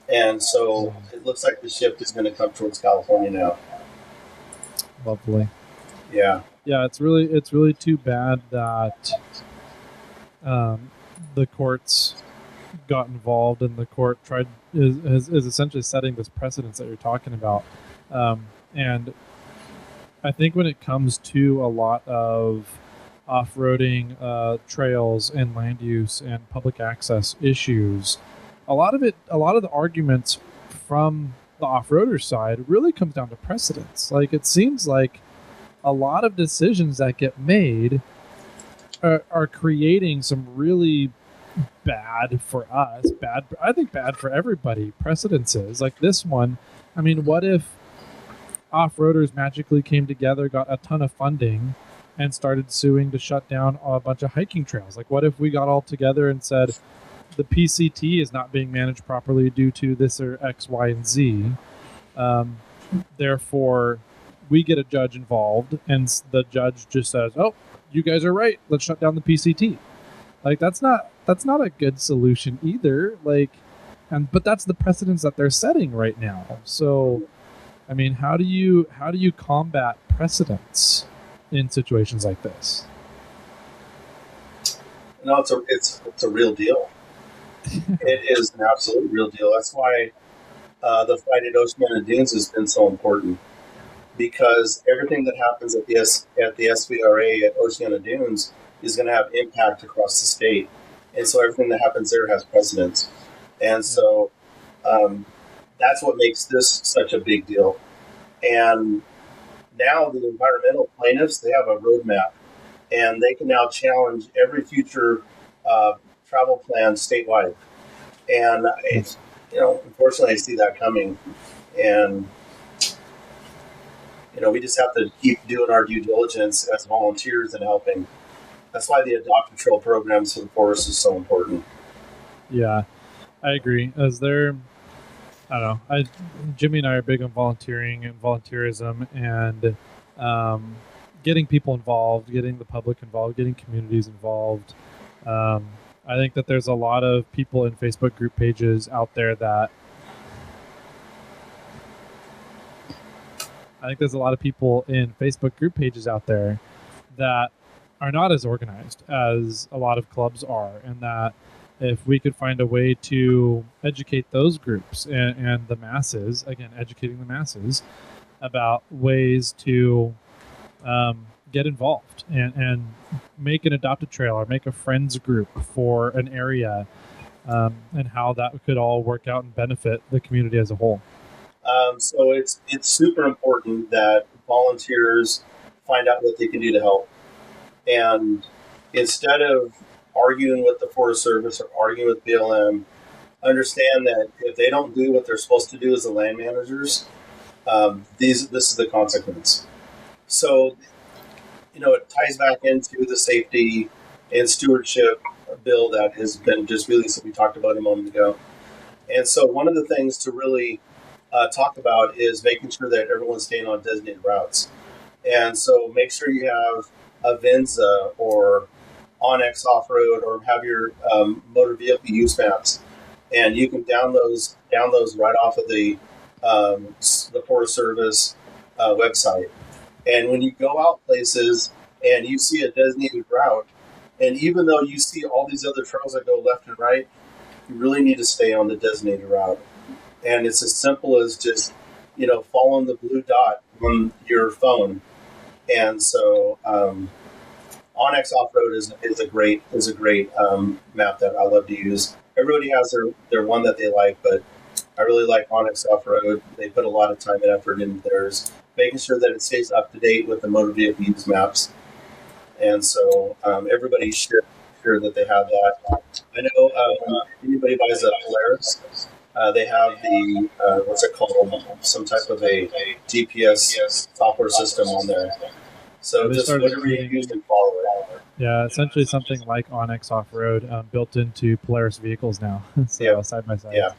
[SPEAKER 4] and so it looks like the shift is going to come towards California now.
[SPEAKER 1] Lovely.
[SPEAKER 4] Yeah.
[SPEAKER 1] Yeah, it's really too bad that the courts got involved and the court is essentially setting this precedence that you're talking about. And I think when it comes to a lot of off-roading trails and land use and public access issues, a lot of the arguments from the off-roader side really comes down to precedence. Like, it seems like a lot of decisions that get made are creating some really bad for us, I think bad for everybody precedences. Like this one, I mean, what if off-roaders magically came together, got a ton of funding, and started suing to shut down a bunch of hiking trails? Like, what if we got all together and said the PCT is not being managed properly due to this or X, Y, and Z? Therefore, we get a judge involved, and the judge just says, "Oh, you guys are right. Let's shut down the PCT." Like, that's not a good solution either. Like, but that's the precedence that they're setting right now. So, I mean, how do you combat precedents in situations like this?
[SPEAKER 4] No, it's a real deal. It is an absolute real deal. That's why the fight at Oceana Dunes has been so important, because everything that happens at the SVRA at Oceana Dunes is going to have impact across the state, and so everything that happens there has precedence, and so that's what makes this such a big deal. And now the environmental plaintiffs, they have a roadmap, and they can now challenge every future travel plan statewide. And it's, unfortunately, I see that coming, and we just have to keep doing our due diligence as volunteers and helping. That's why the Adopt a Trail programs for the forest is so important.
[SPEAKER 1] Yeah, I agree. I don't know. Jimmy and I are big on volunteering and volunteerism, and getting people involved, getting the public involved, getting communities involved. I think that there's a lot of people in Facebook group pages out there that are not as organized as a lot of clubs are, and that if we could find a way to educate those groups and the masses, again, educating the masses about ways to get involved and make an Adopt a Trail or make a friends group for an area, and how that could all work out and benefit the community as a whole.
[SPEAKER 4] So it's super important that volunteers find out what they can do to help. And instead of arguing with the Forest Service or arguing with BLM, understand that if they don't do what they're supposed to do as the land managers, this is the consequence. So, it ties back into the safety and stewardship bill that has been just released that we talked about a moment ago. And so one of the things to really talk about is making sure that everyone's staying on designated routes. And so make sure you have a Venza or Onyx Off-Road, or have your motor vehicle use maps, and you can download those right off of the Forest Service website. And when you go out places and you see a designated route, and even though you see all these other trails that go left and right, you really need to stay on the designated route. And it's as simple as just following the blue dot on your phone. And so Onyx Off-Road is a great map that I love to use. Everybody has their one that they like, but I really like Onyx Off-Road. They put a lot of time and effort into theirs, making sure that it stays up to date with the motor vehicle use maps. And so everybody should make sure that they have that. I know anybody buys a Polaris, they have the what's it called? Some type of a GPS software system on there. So just whatever you use and follow it.
[SPEAKER 1] Yeah, essentially something like Onyx Off-Road built into Polaris vehicles now. So
[SPEAKER 4] Yeah.
[SPEAKER 1] Side by side.
[SPEAKER 4] Yeah.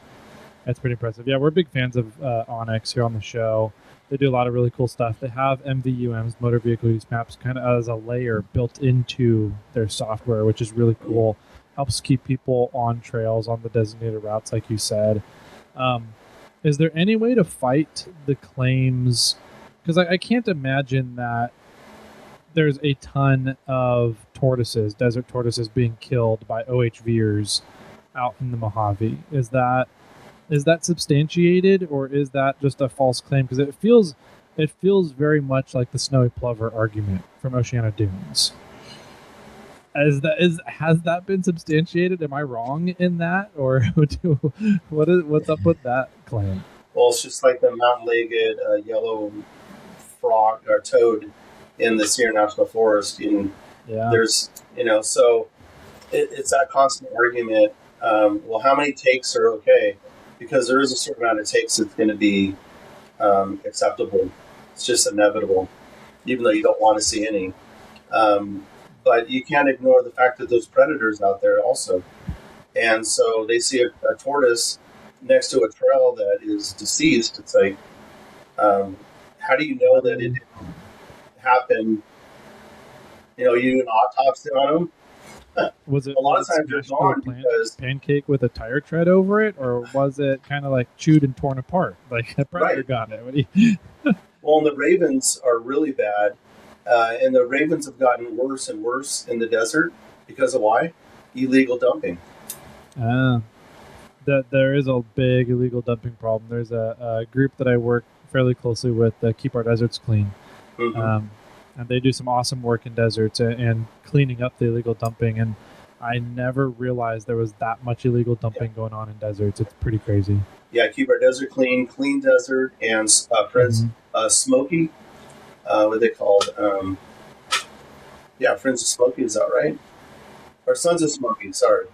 [SPEAKER 1] That's pretty impressive. Yeah, we're big fans of Onyx here on the show. They do a lot of really cool stuff. They have MVUMs, motor vehicle use maps, kind of as a layer built into their software, which is really cool. Helps keep people on trails, on the designated routes, like you said. Is there any way to fight the claims? Because I can't imagine that there's a ton of tortoises, desert tortoises, being killed by OHVers out in the Mojave. Is that substantiated, or is that just a false claim? Because it feels very much like the snowy plover argument from Oceana Dunes. Has that been substantiated? Am I wrong in that, or what's up with that claim?
[SPEAKER 4] Well, it's just like the mountain-legged yellow frog or toad in the Sierra National Forest. There's so it's that constant argument. Well, how many takes are okay? Because there is a certain amount of takes that's going to be acceptable. It's just inevitable, even though you don't want to see any. But you can't ignore the fact that there's predators out there also. And so they see a tortoise next to a trail that is deceased. It's like, how do you know that it didn't happen? You do an autopsy on them.
[SPEAKER 1] Was it
[SPEAKER 4] a lot of times they're gone because
[SPEAKER 1] pancake with a tire tread over it, or was it kind of like chewed and torn apart? Like a predator got it.
[SPEAKER 4] Well, and the ravens are really bad, and the ravens have gotten worse and worse in the desert because of why? illegal dumping.
[SPEAKER 1] That there is a big illegal dumping problem. There's a group that I work fairly closely with that keep our deserts clean.
[SPEAKER 4] Mm-hmm.
[SPEAKER 1] And they do some awesome work in deserts and cleaning up the illegal dumping. And I never realized there was that much illegal dumping going on in deserts. It's pretty crazy.
[SPEAKER 4] Yeah, keep our desert clean, clean desert, and Friends Smoky. What are they called? Friends of Smoky, is that right? Or Sons of Smoky, sorry.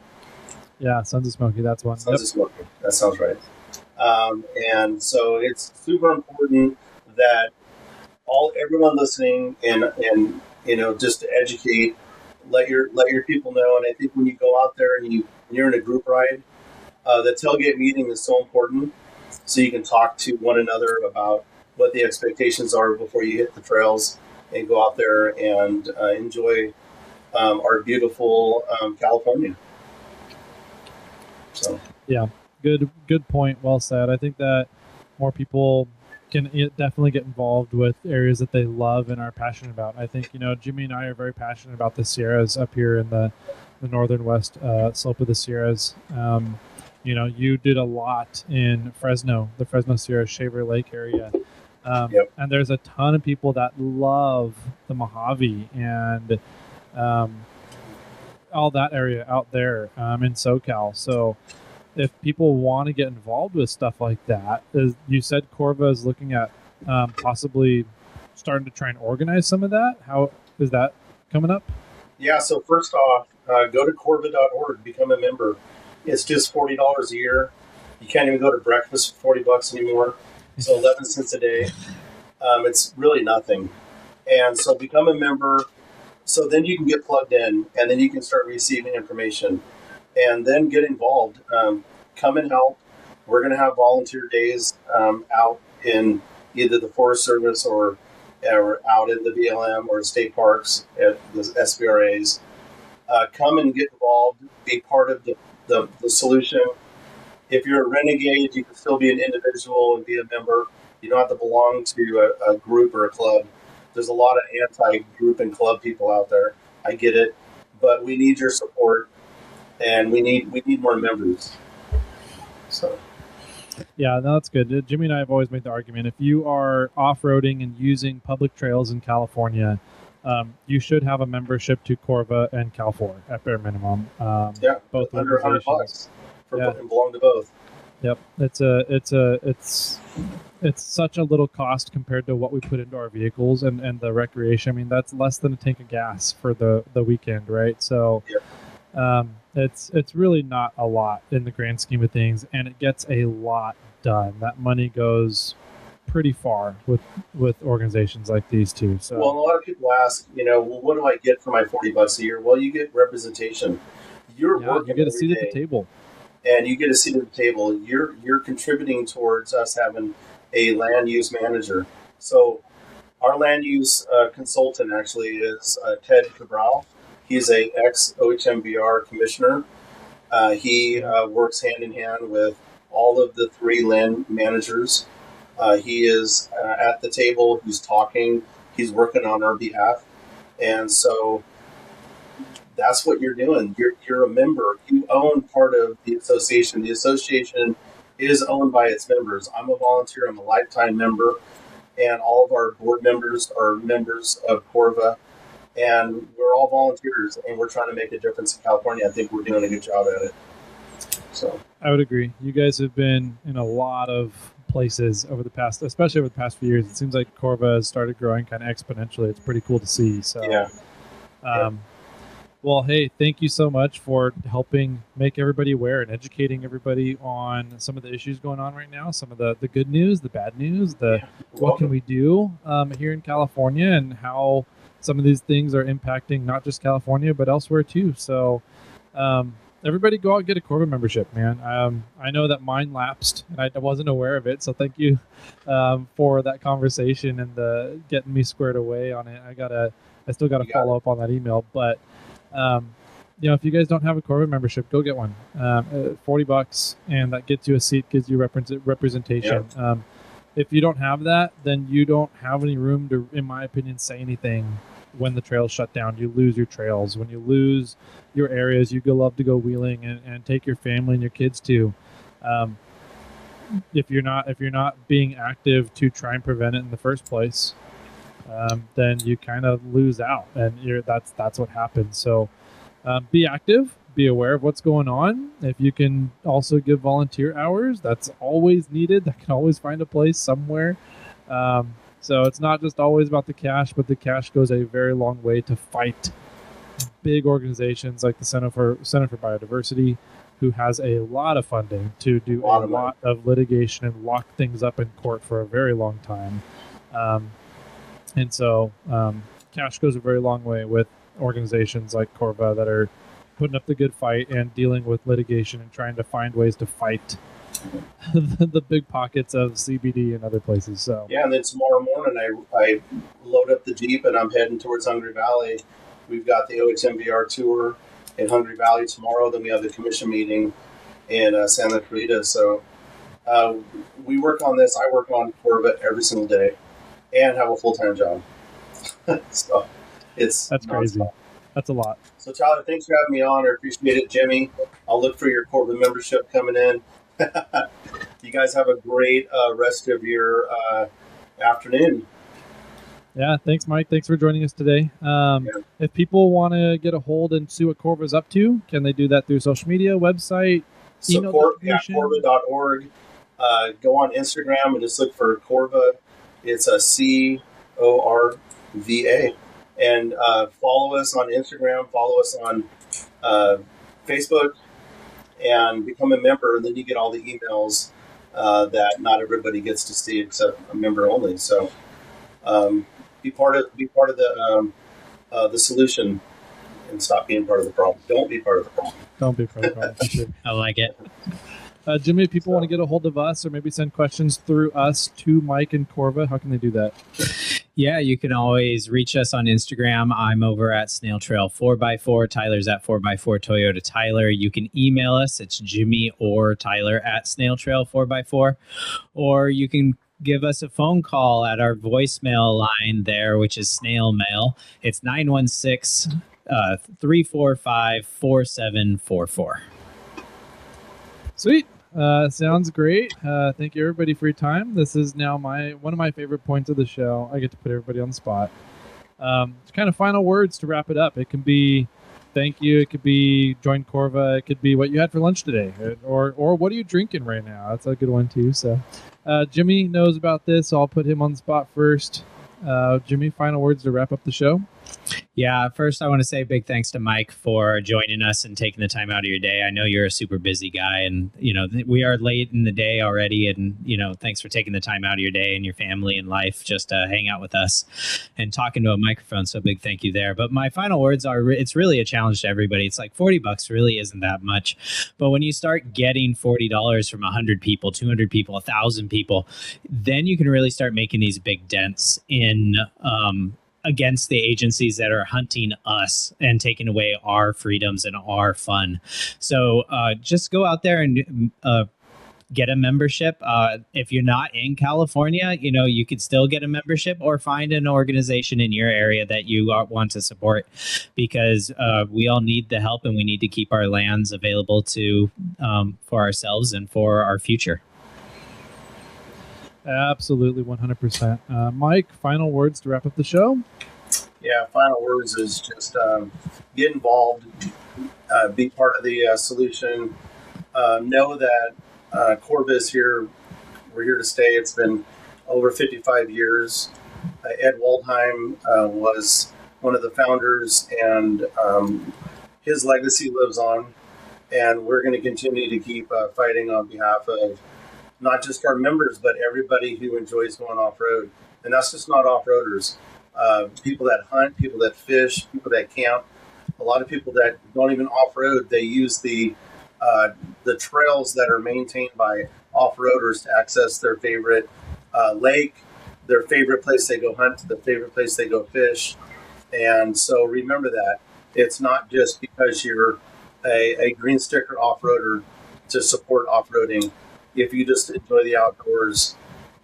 [SPEAKER 1] Yeah, Sons of Smoky, that's one.
[SPEAKER 4] Sons of Smoky, that sounds right. And so it's super important that everyone listening and just to educate, let your people know. And I think when you go out there and you're in a group ride, the tailgate meeting is so important, so you can talk to one another about what the expectations are before you hit the trails and go out there and enjoy our beautiful California. So
[SPEAKER 1] yeah, good point. Well said. I think that more people can definitely get involved with areas that they love and are passionate about. I think Jimmy and I are very passionate about the Sierras up here in the northern west slope of the Sierras. You did a lot in Fresno, the Fresno Sierra Shaver Lake area. And there's a ton of people that love the Mojave and all that area out there in SoCal. So if people want to get involved with stuff like that, you said CORVA is looking at possibly starting to try and organize some of that. How is that coming up?
[SPEAKER 4] Yeah, so first off, go to corva.org, become a member. It's just $40 a year. You can't even go to breakfast for $40 anymore. So 11 cents a day. It's really nothing. And so become a member. So then you can get plugged in, and then you can start receiving information. And then get involved. Come and help. We're going to have volunteer days out in either the Forest Service or out in the BLM or state parks at the SBRAs. Come and get involved. Be part of the solution. If you're a renegade, you can still be an individual and be a member. You don't have to belong to a group or a club. There's a lot of anti-group and club people out there. I get it, but we need your support, and we need more members. So,
[SPEAKER 1] yeah, no, that's good. Jimmy and I have always made the argument: if you are off-roading and using public trails in California, you should have a membership to CORVA and Cal4 at bare minimum.
[SPEAKER 4] Both under $100 and belong to both.
[SPEAKER 1] Yep, it's such a little cost compared to what we put into our vehicles and the recreation. I mean, that's less than a tank of gas for the weekend, right? So, it's really not a lot in the grand scheme of things, and it gets a lot done. That money goes pretty far with organizations like these two. So,
[SPEAKER 4] well, a lot of people ask, what do I get for my $40 a year? Well, you get representation. You're working.
[SPEAKER 1] You get a seat at the table.
[SPEAKER 4] And you get a seat at the table. You're contributing towards us having a land use manager. So our land use consultant actually is Ted Cabral. He's a ex-OHMBR commissioner. He works hand in hand with all of the three land managers. He is at the table. He's talking. He's working on our behalf. And so that's what you're doing. You're a member. You own part of the association. The association is owned by its members. I'm a volunteer. I'm a lifetime member. And all of our board members are members of CORVA. And we're all volunteers, and we're trying to make a difference in California. I think we're doing a good job at it. So
[SPEAKER 1] I would agree. You guys have been in a lot of places especially over the past few years. It seems like CORVA has started growing kind of exponentially. It's pretty cool to see. So, well, hey, thank you so much for helping make everybody aware and educating everybody on some of the issues going on right now, some of the good news, the bad news, what can we do here in California, and how some of these things are impacting not just California, but elsewhere too. So everybody go out and get a CORVA membership, man. I know that mine lapsed, and I wasn't aware of it. So thank you for that conversation and the getting me squared away on it. I still got to follow up on that email, but if you guys don't have a CORVA membership, go get one. $40, and that gets you a seat, gives you representation. If you don't have that, then you don't have any room to, in my opinion, say anything when the trails shut down, you lose your trails. When you lose your areas you love to go wheeling and take your family and your kids to. If you're not being active to try and prevent it in the first place, then you kind of lose out, and that's what happens. So be active, be aware of what's going on. If you can also give volunteer hours, that's always needed. That can always find a place somewhere. So it's not just always about the cash, but the cash goes a very long way to fight big organizations like the Center for Biodiversity, who has a lot of funding to do a lot of litigation and lock things up in court for a very long time. And so cash goes a very long way with organizations like CORVA that are putting up the good fight and dealing with litigation and trying to find ways to fight the big pockets of CBD and other places. So
[SPEAKER 4] yeah, and then tomorrow morning I load up the Jeep and I'm heading towards Hungry Valley. We've got the OHMVR tour in Hungry Valley tomorrow. Then we have the commission meeting in Santa Clarita. So we work on this. I work on CORVA every single day and have a full-time job. So that's
[SPEAKER 1] crazy. That's a lot.
[SPEAKER 4] So Tyler, thanks for having me on. I appreciate it. Jimmy, I'll look for your CORVA membership coming in. You guys have a great rest of your afternoon.
[SPEAKER 1] Yeah, thanks, Mike. Thanks for joining us today. If people want to get a hold and see what CORVA is up to, can they do that through social media, website, email distribution?
[SPEAKER 4] CORVA.org. Go on Instagram and just look for CORVA. It's a CORVA. And follow us on Instagram, follow us on Facebook, and become a member. And then you get all the emails that not everybody gets to see except a member only. So be part of the solution and stop being part of the problem. Don't be part of the problem.
[SPEAKER 1] Don't be part of the problem. Sure.
[SPEAKER 2] I like it.
[SPEAKER 1] Jimmy, if people want to get a hold of us or maybe send questions through us to Mike and CORVA, how can they do that?
[SPEAKER 2] Yeah, you can always reach us on Instagram. I'm over at SnailTrail4x4. Tyler's at 4x4 Toyota Tyler. You can email us. It's Jimmy or Tyler at SnailTrail4x4. Or you can give us a phone call at our voicemail line there, which is snail mail. It's 916-345-4744.
[SPEAKER 1] Sweet. Sounds great. Thank you everybody for your time. This is now one of my favorite points of the show. I get to put everybody on the spot. Kind of final words to wrap it up. It can be thank you. It could be join CORVA. It could be what you had for lunch today, or what are you drinking right now? That's a good one too. So Jimmy knows about this, so I'll put him on the spot first. Jimmy, final words to wrap up the show.
[SPEAKER 2] Yeah, first I want to say a big thanks to Mike for joining us and taking the time out of your day. I know you're a super busy guy, and we are late in the day already, and thanks for taking the time out of your day and your family and life just to hang out with us and talking to a microphone. So big thank you there. But my final words are, it's really a challenge to everybody. It's like $40 really isn't that much, but when you start getting $40 from 100 people, 200 people, 1,000 people, then you can really start making these big dents in against the agencies that are hunting us and taking away our freedoms and our fun. So just go out there and get a membership. If you're not in California, you could still get a membership or find an organization in your area that you want to support, because we all need the help and we need to keep our lands available to for ourselves and for our future.
[SPEAKER 1] Absolutely, 100%. Mike, final words to wrap up the show?
[SPEAKER 4] Yeah, final words is just get involved, be part of the solution. Know that CORVA is here. We're here to stay. It's been over 55 years. Ed Waldheim was one of the founders, and his legacy lives on. And we're going to continue to keep fighting on behalf of not just our members, but everybody who enjoys going off-road. And that's just not off-roaders. People that hunt, people that fish, people that camp. A lot of people that don't even off-road, they use the trails that are maintained by off-roaders to access their favorite lake, their favorite place they go hunt, the favorite place they go fish. And so remember that. It's not just because you're a green sticker off-roader to support off-roading. If you just enjoy the outdoors,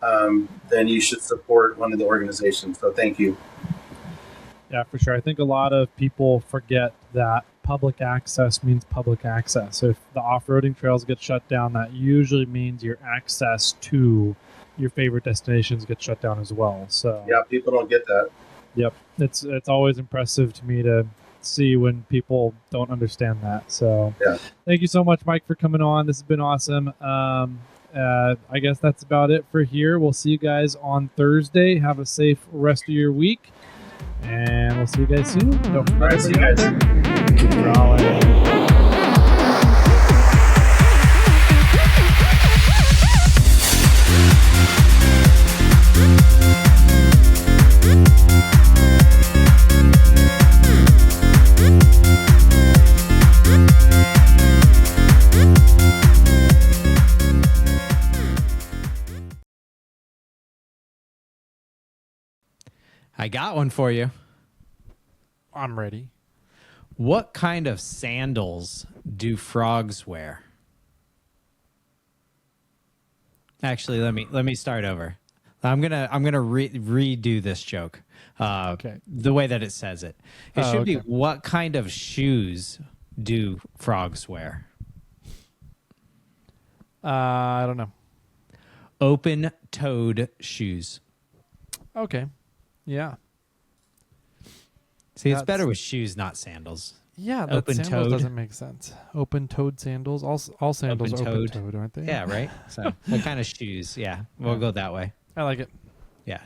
[SPEAKER 4] then you should support one of the organizations. So thank you.
[SPEAKER 1] Yeah, for sure. I think a lot of people forget that public access means public access. If the off-roading trails get shut down, that usually means your access to your favorite destinations gets shut down as well. So
[SPEAKER 4] Yeah, people don't get that.
[SPEAKER 1] yep, it's always impressive to me to see when people don't understand that. So
[SPEAKER 4] Yeah.
[SPEAKER 1] thank you so much, Mike, for coming on. This has been awesome. I guess that's about it for here. We'll see you guys on Thursday. Have a safe rest of your week, and we'll see you guys soon. Don't
[SPEAKER 4] All right, see you guys.
[SPEAKER 1] Keep rolling.
[SPEAKER 2] I got one for you.
[SPEAKER 1] I'm ready.
[SPEAKER 2] What kind of sandals do frogs wear? Actually, let me start over. I'm gonna redo this joke.
[SPEAKER 1] Okay.
[SPEAKER 2] The way that it says it. It
[SPEAKER 1] Oh,
[SPEAKER 2] should be,
[SPEAKER 1] okay.
[SPEAKER 2] what kind of shoes do frogs wear?
[SPEAKER 1] I don't know.
[SPEAKER 2] Open-toed shoes.
[SPEAKER 1] Okay. Yeah.
[SPEAKER 2] See, it's
[SPEAKER 1] That's-
[SPEAKER 2] better with shoes, not sandals.
[SPEAKER 1] Yeah, that
[SPEAKER 2] Open-toed.
[SPEAKER 1] sandals doesn't make sense. Open-toed sandals. All sandals are
[SPEAKER 2] Open-toed.
[SPEAKER 1] open-toed, aren't they?
[SPEAKER 2] Yeah, right? So what kind of shoes? Yeah, we'll go that way.
[SPEAKER 1] I like it.
[SPEAKER 2] Yeah.